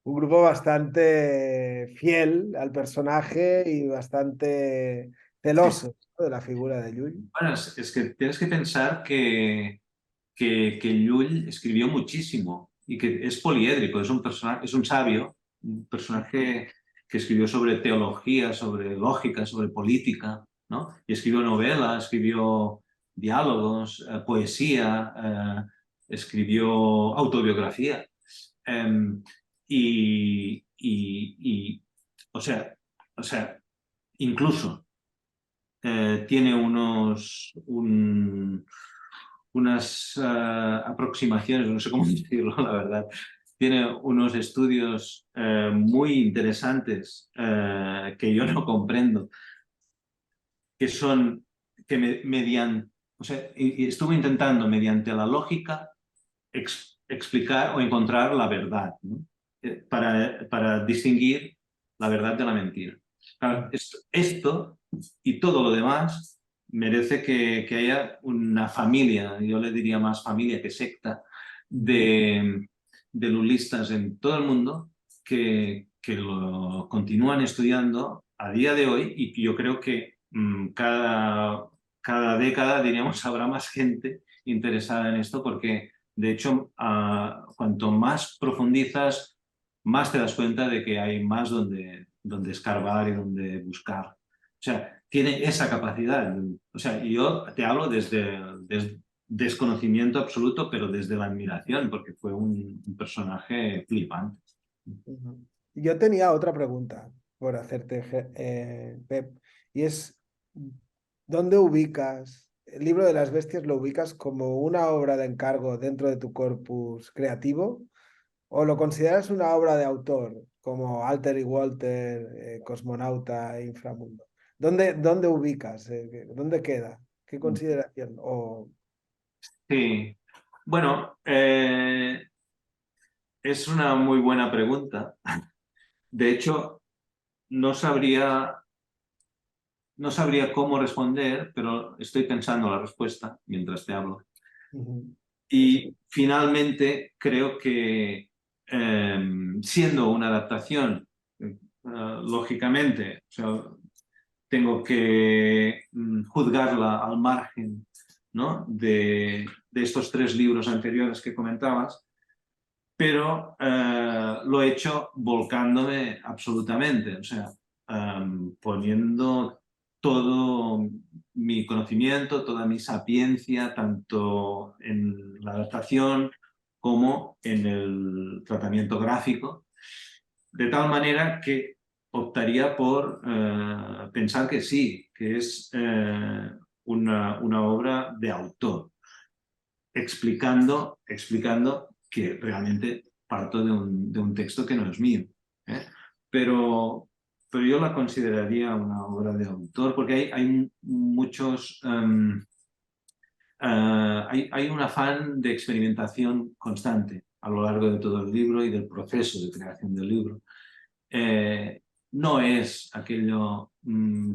un grupo bastante fiel al personaje y bastante sí. celoso, ¿no? De la figura de Llull. Bueno, es que tienes que pensar que Llull escribió muchísimo y que es poliédrico, es un personaje, es un sabio, un personaje que escribió sobre teología, sobre lógica, sobre política, ¿no? Y escribió novela, escribió diálogos, poesía, escribió autobiografía. Em, y, o sea, o sea, incluso tiene unas aproximaciones, no sé cómo decirlo, la verdad. Tiene unos estudios muy interesantes que yo no comprendo, que son que mediante, o sea, y estuve intentando mediante la lógica explicar o encontrar la verdad, ¿no? Para distinguir la verdad de la mentira. Claro, esto y todo lo demás merece que haya una familia, yo le diría más familia que secta, de lulistas en todo el mundo que lo continúan estudiando a día de hoy y yo creo que cada década, diríamos, habrá más gente interesada en esto porque de hecho, cuanto más profundizas, más te das cuenta de que hay más donde escarbar y donde buscar. O sea, tiene esa capacidad. O sea, yo te hablo desde desconocimiento absoluto, pero desde la admiración, porque fue un personaje flipante. Ujú. Yo tenía otra pregunta por hacerte, Pep, y es, ¿dónde ubicas el libro de las bestias? ¿Lo ubicas como una obra de encargo dentro de tu corpus creativo o lo consideras una obra de autor como Alter y Walter, Cosmonauta e Inframundo? ¿Dónde ubicas? ¿Dónde queda? ¿Qué consideración? Sí. Bueno, es una muy buena pregunta. De hecho, no sabría no sabría cómo responder, pero estoy pensando la respuesta mientras te hablo. Ujú. Y finalmente creo que siendo una adaptación, lógicamente, o sea, tengo que juzgarla al margen, ¿no? de estos tres libros anteriores que comentabas, pero lo he hecho volcándome absolutamente, o sea, poniendo todo mi conocimiento, toda mi sapiencia, tanto en la adaptación como en el tratamiento gráfico, de tal manera que optaría por pensar que sí, que es una obra de autor, explicando que realmente parto de un texto que no es mío. ¿eh? Pero yo la consideraría una obra de autor porque hay muchos... hay un afán de experimentación constante a lo largo de todo el libro y del proceso de creación del libro. No es aquello,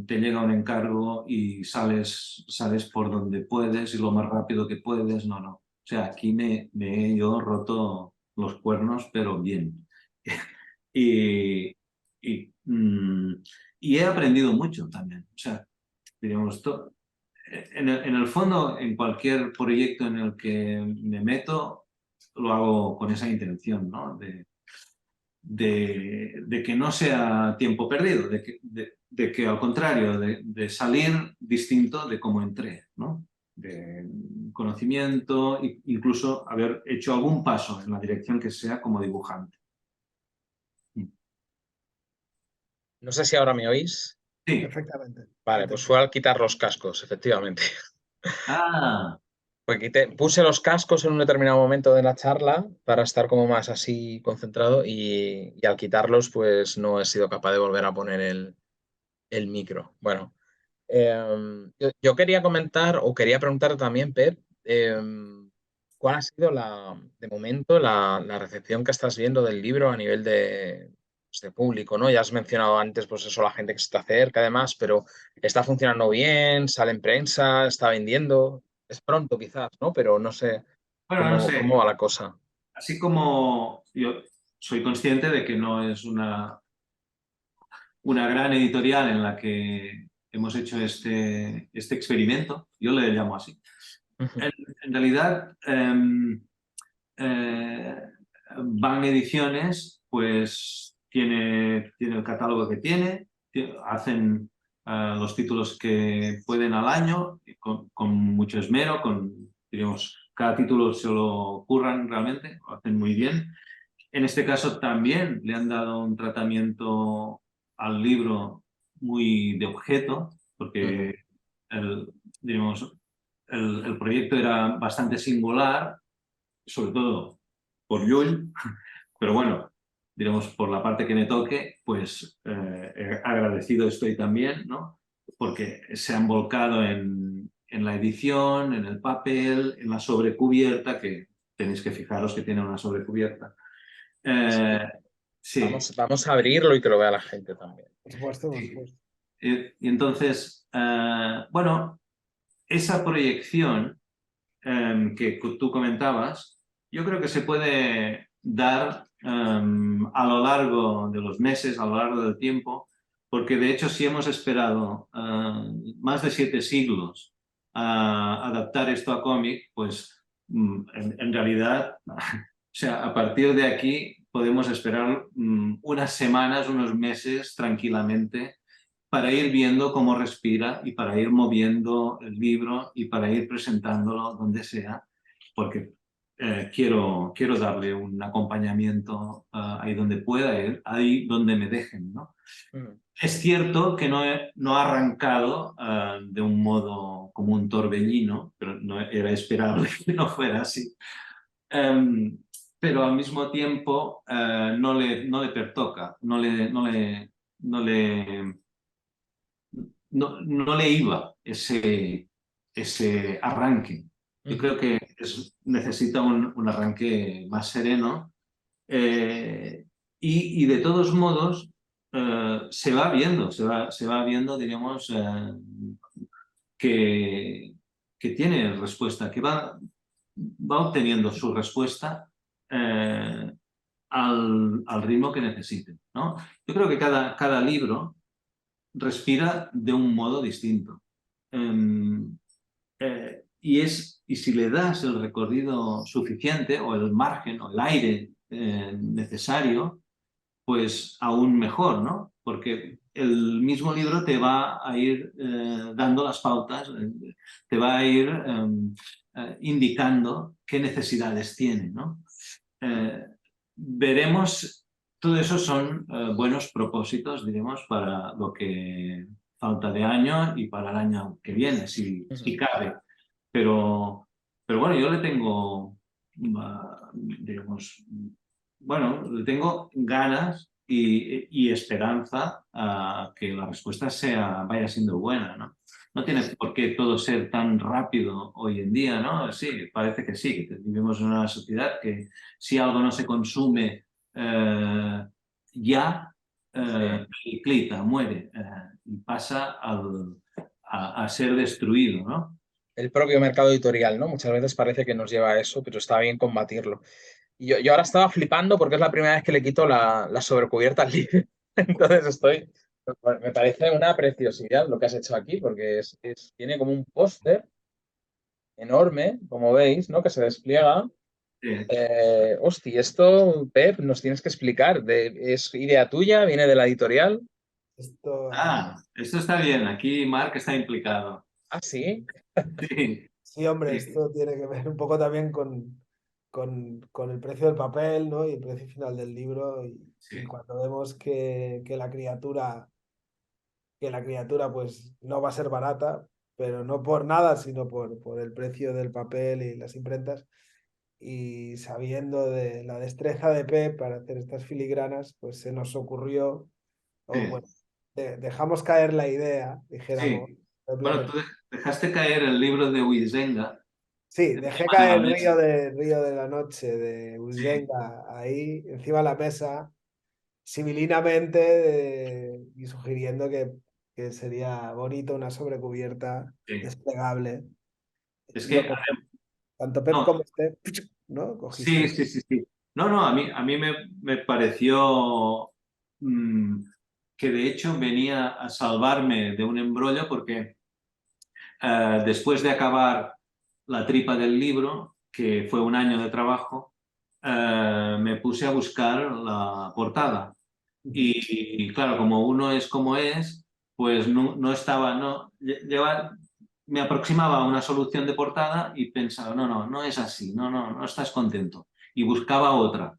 te llega un encargo y sales por donde puedes y lo más rápido que puedes, no, no. O sea, aquí me he yo roto los cuernos, pero bien. y, y, y he aprendido mucho también. O sea, diríamos, en el fondo, en cualquier proyecto en el que me meto, lo hago con esa intención, ¿no? De que no sea tiempo perdido, de que al contrario, de salir distinto de cómo entré, ¿no? De conocimiento, incluso haber hecho algún paso en la dirección que sea como dibujante. No sé si ahora me oís. Sí. Perfectamente. Vale, pues fue al quitar los cascos, efectivamente. Ah, Pues puse los cascos en un determinado momento de la charla para estar como más así concentrado y al quitarlos pues no he sido capaz de volver a poner el micro. Bueno, yo quería comentar o quería preguntar también, Pep, ¿cuál ha sido de momento la recepción que estás viendo del libro a nivel pues, de público, ¿no? Ya has mencionado antes, pues eso, la gente que se está cerca, además, pero ¿está funcionando bien? ¿Sale en prensa? ¿Está vendiendo? Es pronto quizás, ¿no? Pero no sé bueno, no sé. cómo va la cosa. Así como yo soy consciente de que no es una gran editorial en la que hemos hecho este experimento, yo le llamo así. Ujú, En realidad, Van Ediciones pues tiene el catálogo que tiene, hacen los títulos que pueden al año, con mucho esmero, diríamos, cada título se lo curran realmente, lo hacen muy bien. En este caso también le han dado un tratamiento al libro muy de objeto, ujú. porque diríamos, el proyecto era bastante singular, sobre todo por Llull, pero bueno, digamos, por la parte que me toque, pues agradecido estoy también, ¿no? Porque se han volcado en la edición, en el papel, en la sobrecubierta, que tenéis que fijaros que tiene una sobrecubierta. Sí. Sí, Vamos a abrirlo y que lo vea la gente también. Por supuesto, por sí. supuesto. Y entonces, bueno, esa proyección que tú comentabas, yo creo que se puede dar a lo largo de los meses, a lo largo del tiempo, porque de hecho si hemos esperado más de 7 siglos a adaptar esto a cómic, pues en realidad, o sea, a partir de aquí podemos esperar unas semanas, unos meses tranquilamente para ir viendo cómo respira y para ir moviendo el libro y para ir presentándolo donde sea, porque quiero darle un acompañamiento ahí donde pueda ir, ahí donde me dejen, ¿no? Mm. Es cierto que no ha arrancado de un modo como un torbellino, pero no era esperable que no fuera así. Em, pero al mismo tiempo no le pertoca, no le iba ese arranque. Yo Ujú. creo que necesita un arranque más sereno eh, y de todos modos se va viendo, se va viendo, diríamos, que, que tiene respuesta, que va obteniendo su respuesta al ritmo que necesite, ¿no? Yo creo que cada libro respira de un modo distinto. Y si le das el recorrido suficiente o el margen o el aire necesario, pues aún mejor, ¿no? porque el mismo libro te va a ir dando las pautas, te va a ir indicando qué necesidades tiene, ¿no? Veremos, todo eso son buenos propósitos, diremos, para lo que falta de año y para el año que viene, si cabe. Pero bueno, yo le tengo, digamos, bueno, le tengo ganas y esperanza a que la respuesta vaya siendo buena, ¿no? No tiene por qué todo ser tan rápido hoy en día, ¿no? Sí, parece que sí, que vivimos en una sociedad que si algo no se consume ya, clica, muere y pasa a ser destruido, ¿no? El propio mercado editorial, ¿no? Muchas veces parece que nos lleva a eso, pero está bien combatirlo. Y yo ahora estaba flipando porque es la primera vez que le quito la sobrecubierta al libro. Entonces me parece una preciosidad lo que has hecho aquí, porque tiene como un póster enorme, como veis, ¿no? Que se despliega. Sí. Hostia, esto, Pep, nos tienes que explicar. ¿Es idea tuya? ¿Viene de la editorial? Esto, Esto está bien, aquí Marc está implicado. Ah, sí. Sí, sí, hombre, sí, esto tiene que ver un poco también con el precio del papel, ¿no? Y el precio final del libro. Y sí, cuando vemos que la criatura pues no va a ser barata, pero no por nada, sino por el precio del papel y las imprentas. Y sabiendo de la destreza de Pep para hacer estas filigranas, pues se nos ocurrió, o sí, bueno, dejamos caer la idea, dijéramos. sí. Bueno, Propiamente. tú dejaste caer el libro de Huizenga. Sí, dejé Encima de la caer mesa. Río de la Noche de Sí, Uzenga ahí encima de la mesa, sibilinamente, y sugiriendo que sería bonito una sobrecubierta sí. desplegable. Es Lo que, cogí, tanto Pep no, como Steph, ¿no? sí, Cogisteis. sí, sí, sí. No, no, a mí me pareció que de hecho venía a salvarme de un embrollo porque después de acabar la tripa del libro, que fue un año de trabajo, me puse a buscar la portada. Y claro, como uno es como es, pues no estaba, me aproximaba a una solución de portada y pensaba, no es así, no estás contento. Y buscaba otra.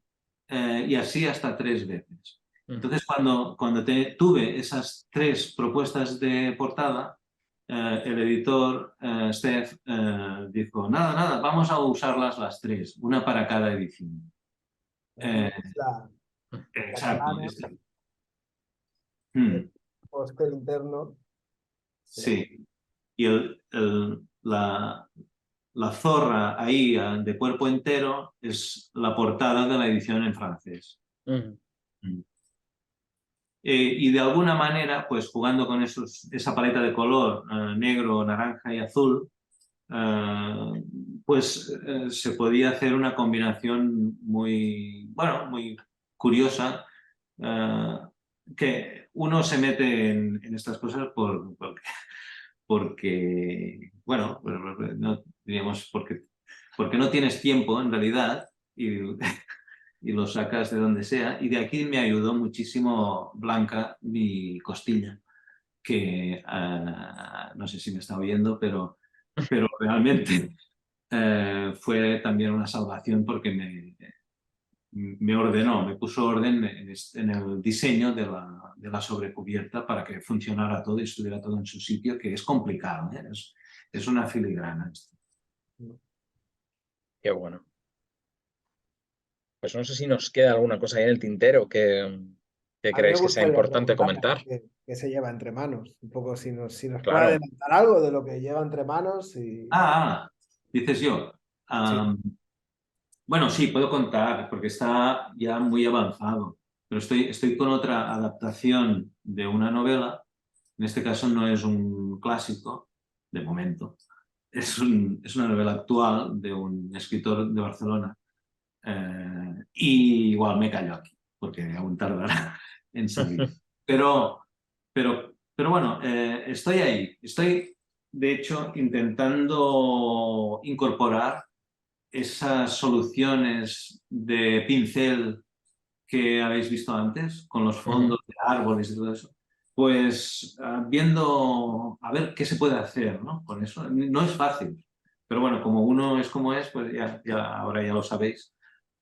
Y así hasta 3 veces. Entonces, cuando tuve esas 3 propuestas de portada, el editor, Steph, dijo, nada, vamos a usarlas las 3, una para cada edición. Aquí Eh, veis la exacto. plana, el Mm, póster interno. sí. Y la zorra ahí de cuerpo entero es la portada de la edición en francés. Mm. Y de alguna manera, pues jugando con esa paleta de color negro, naranja y azul, pues se podía hacer una combinación muy, bueno, muy curiosa, eh, que uno se mete en estas cosas porque bueno, no, diríamos, porque no tienes tiempo en realidad y lo sacas de donde sea. Y de aquí me ayudó muchísimo Blanca, mi costilla, que no sé si me está oyendo, pero realmente fue también una salvación porque me ordenó, me puso orden en el diseño de la sobrecubierta para que funcionara todo y estuviera todo en su sitio, que es complicado, ¿eh? Es una filigrana esto. Qué bueno. Pues no sé si nos queda alguna cosa ahí en el tintero que A mí me creéis que sea gustaría importante preguntarle comentar. qué se lleva entre manos. Un poco si nos puede Claro. adelantar algo de lo que lleva entre manos. Dices yo. Sí. Bueno, sí, puedo contar porque está ya muy avanzado, pero estoy con otra adaptación de una novela. En este caso no es un clásico, de momento. Es una novela actual de un escritor de Barcelona. Y igual me callo aquí, porque aún tardará en salir. Pero, pero bueno, estoy ahí. Estoy, de hecho, intentando incorporar esas soluciones de pincel que habéis visto antes, con los fondos de árboles y todo eso, pues viendo a ver qué se puede hacer, ¿no? Con eso. No es fácil, pero bueno, como uno es como es, pues ahora ya lo sabéis,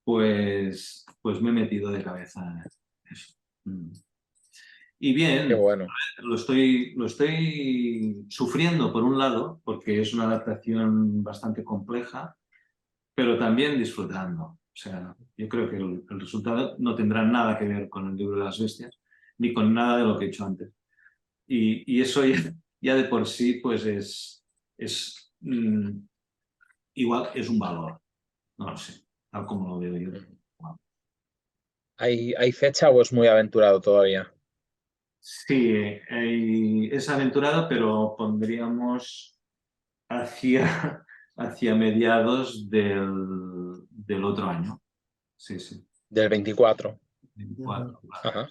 pues me he metido de cabeza en eso. Y Qué bien, bueno. lo estoy sufriendo por un lado, porque es una adaptación bastante compleja, pero también disfrutando. O sea, yo creo que el resultado no tendrá nada que ver con el libro de las bestias, ni con nada de lo que he hecho antes. Y eso ya de por sí, pues es igual es un valor. No lo sé, tal como lo veo yo. ¿Hay fecha o es muy aventurado todavía? Sí, es aventurado, pero pondríamos hacia mediados del otro año. Sí, sí. Del 24. 24. Ajá.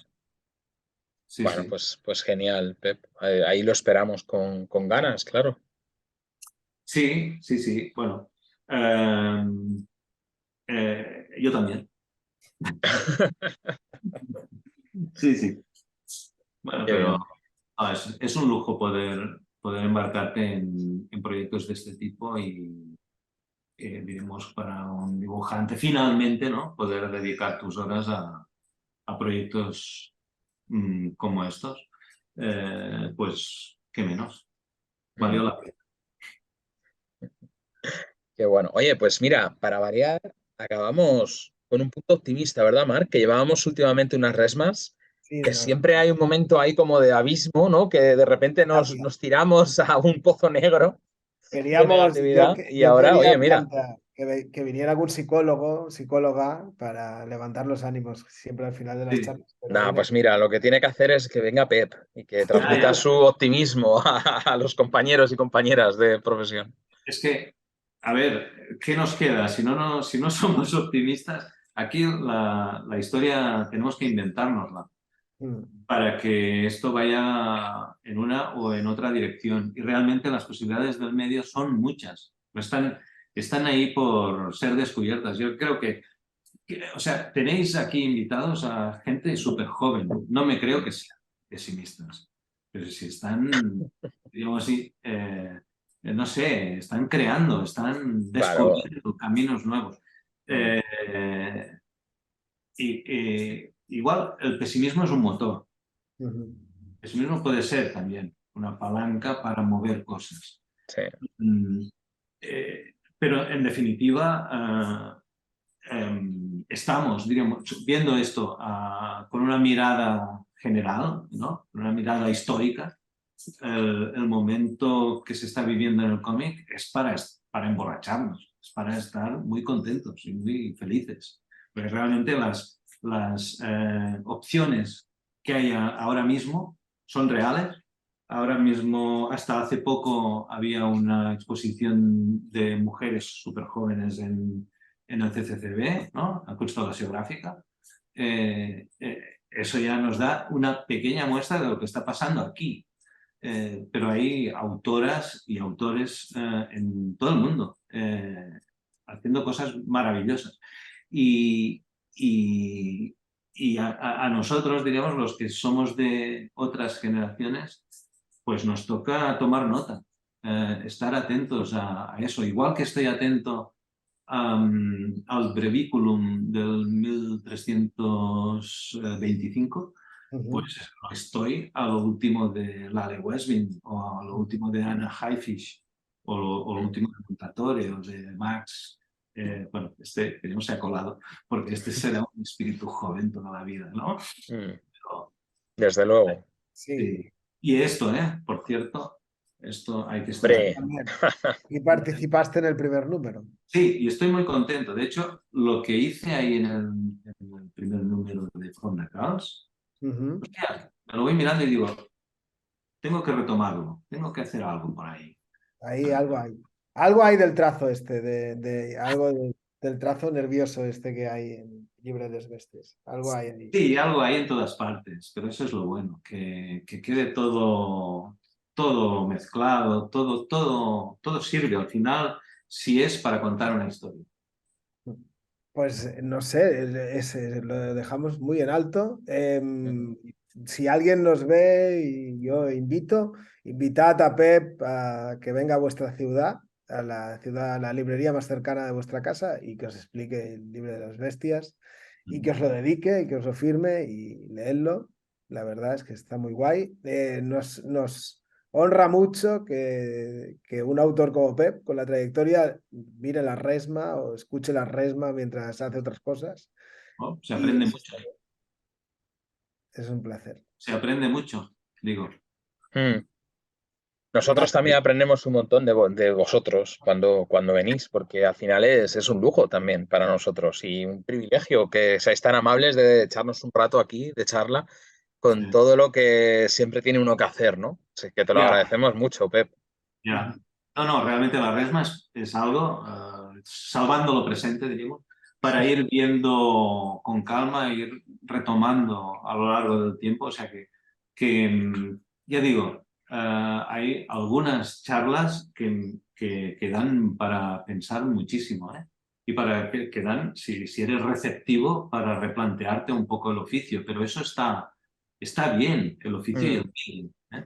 Sí, Bueno, sí. pues genial, Pep. Ahí lo esperamos con ganas, claro. Sí, sí, sí. Bueno, yo también. Sí, sí. Bueno, Qué pero bien. es un lujo poder embarcarte en proyectos de este tipo y, digamos, para un dibujante, finalmente, ¿no? Poder dedicar tus horas a proyectos como estos, pues, qué menos. Valió la pena. Qué bueno. Oye, pues mira, para variar, acabamos con un punto optimista, ¿verdad, Marc? Que llevábamos últimamente unas resmas, Sí, que siempre hay un momento ahí como de abismo, ¿no? Que de repente nos tiramos a un pozo negro de queríamos, negatividad y yo ahora, oye, quería mira, plantear que viniera algún psicólogo, psicóloga, para levantar los ánimos siempre al final de las Sí. charlas. Pero nada, hoy no. pues mira, lo que tiene que hacer es que venga Pep y que Ya, transmita ya. su optimismo a los compañeros y compañeras de profesión. Es que, a ver, ¿qué nos queda? Si no somos optimistas, aquí la historia tenemos que inventárnosla para que esto vaya en una o en otra dirección. Y realmente las posibilidades del medio son muchas. Están ahí por ser descubiertas. Yo creo o sea, tenéis aquí invitados a gente súper joven. No me creo que sean pesimistas. Pero si están, digamos así, no sé, están creando, están Claro. descubriendo caminos nuevos. Mm, Eh, igual el pesimismo es un motor. Ujú. El pesimismo puede ser también una palanca para mover cosas. sí. Mm, pero en definitiva, estamos, diríamos, viendo esto con una mirada general, ¿no? Una mirada histórica. El momento que se está viviendo en el cómic es para emborracharnos, es para estar muy contentos y muy felices. Porque realmente las opciones que hay ahora mismo son reales. Ahora mismo, hasta hace poco, había una exposición de mujeres súper jóvenes en el CCCB, ¿no? La Custodia Geográfica. Eso ya nos da una pequeña muestra de lo que está pasando aquí. Pero hay autoras y autores en todo el mundo haciendo cosas maravillosas. Y, y, y a nosotros, diríamos, los que somos de otras generaciones, pues nos toca tomar nota, estar atentos a eso. Igual que estoy atento al Breviculum del 1325, Ujú. pues estoy a lo último de Lale Westby o a lo último de Anna Highfish o lo último de Montatore o de Max. Bueno, este que no se ha colado porque este será un espíritu joven toda la vida, ¿no? Mm, Pero, desde luego. Sí, sí. Y esto, por cierto, esto hay que estar Hombre, atento. también. Y participaste en el primer número. Sí, y estoy muy contento. De hecho, lo que hice ahí en el primer número de From the Crowds, Ujú. hostia, me lo voy mirando y digo, tengo que retomarlo, tengo que hacer algo por ahí. Ahí algo hay. Algo hay del trazo este, algo del trazo nervioso este que hay en Libre de Bestias. Algo hay ahí. Sí, algo hay en todas partes, pero eso es lo bueno, que quede todo mezclado, todo sirve al final si es para contar una historia. Pues no sé, lo dejamos muy en alto. Si alguien nos ve, y yo invitad a Pep a que venga a vuestra ciudad, a la librería más cercana de vuestra casa y que os explique el libro de las bestias y que os lo dedique y que os lo firme y leedlo. La verdad es que está muy guay. Nos honra mucho que un autor como Pep, con la trayectoria, mire la resma o escuche la resma mientras hace otras cosas. ¿no? Se Y aprende mucho. es un placer. Se aprende mucho, digo. Nosotros también aprendemos un montón de vosotros cuando venís, porque al final es un lujo también para nosotros y un privilegio que seáis tan amables de echarnos un rato aquí de charla con Sí. todo lo que siempre tiene uno que hacer, ¿no? Así que te lo Ya. agradecemos mucho, Pep. Ya. No, realmente la resma es algo, salvando lo presente, diríamos, para ir viendo con calma, ir retomando a lo largo del tiempo. O sea que ya digo, hay algunas charlas que dan para pensar muchísimo, ¿eh? Y para que dan, si eres receptivo, para replantearte un poco el oficio. Pero eso está bien, el oficio y el medio, ¿eh?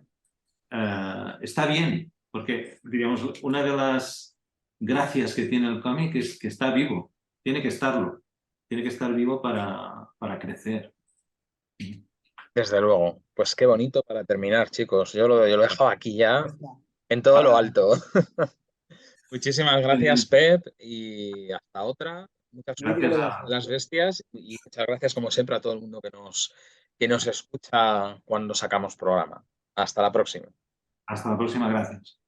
Está bien, porque, digamos, una de las gracias que tiene el cómic es que está vivo, tiene que estarlo, tiene que estar vivo para crecer. Desde luego. Pues qué bonito para terminar, chicos. Yo lo dejo aquí ya Está. en todo lo alto. Muchísimas gracias, Pep, y hasta otra. Mucha suerte Gracias con a las bestias y muchas gracias, como siempre, a todo el mundo que nos escucha cuando sacamos programa. Hasta la próxima. Hasta la próxima, gracias.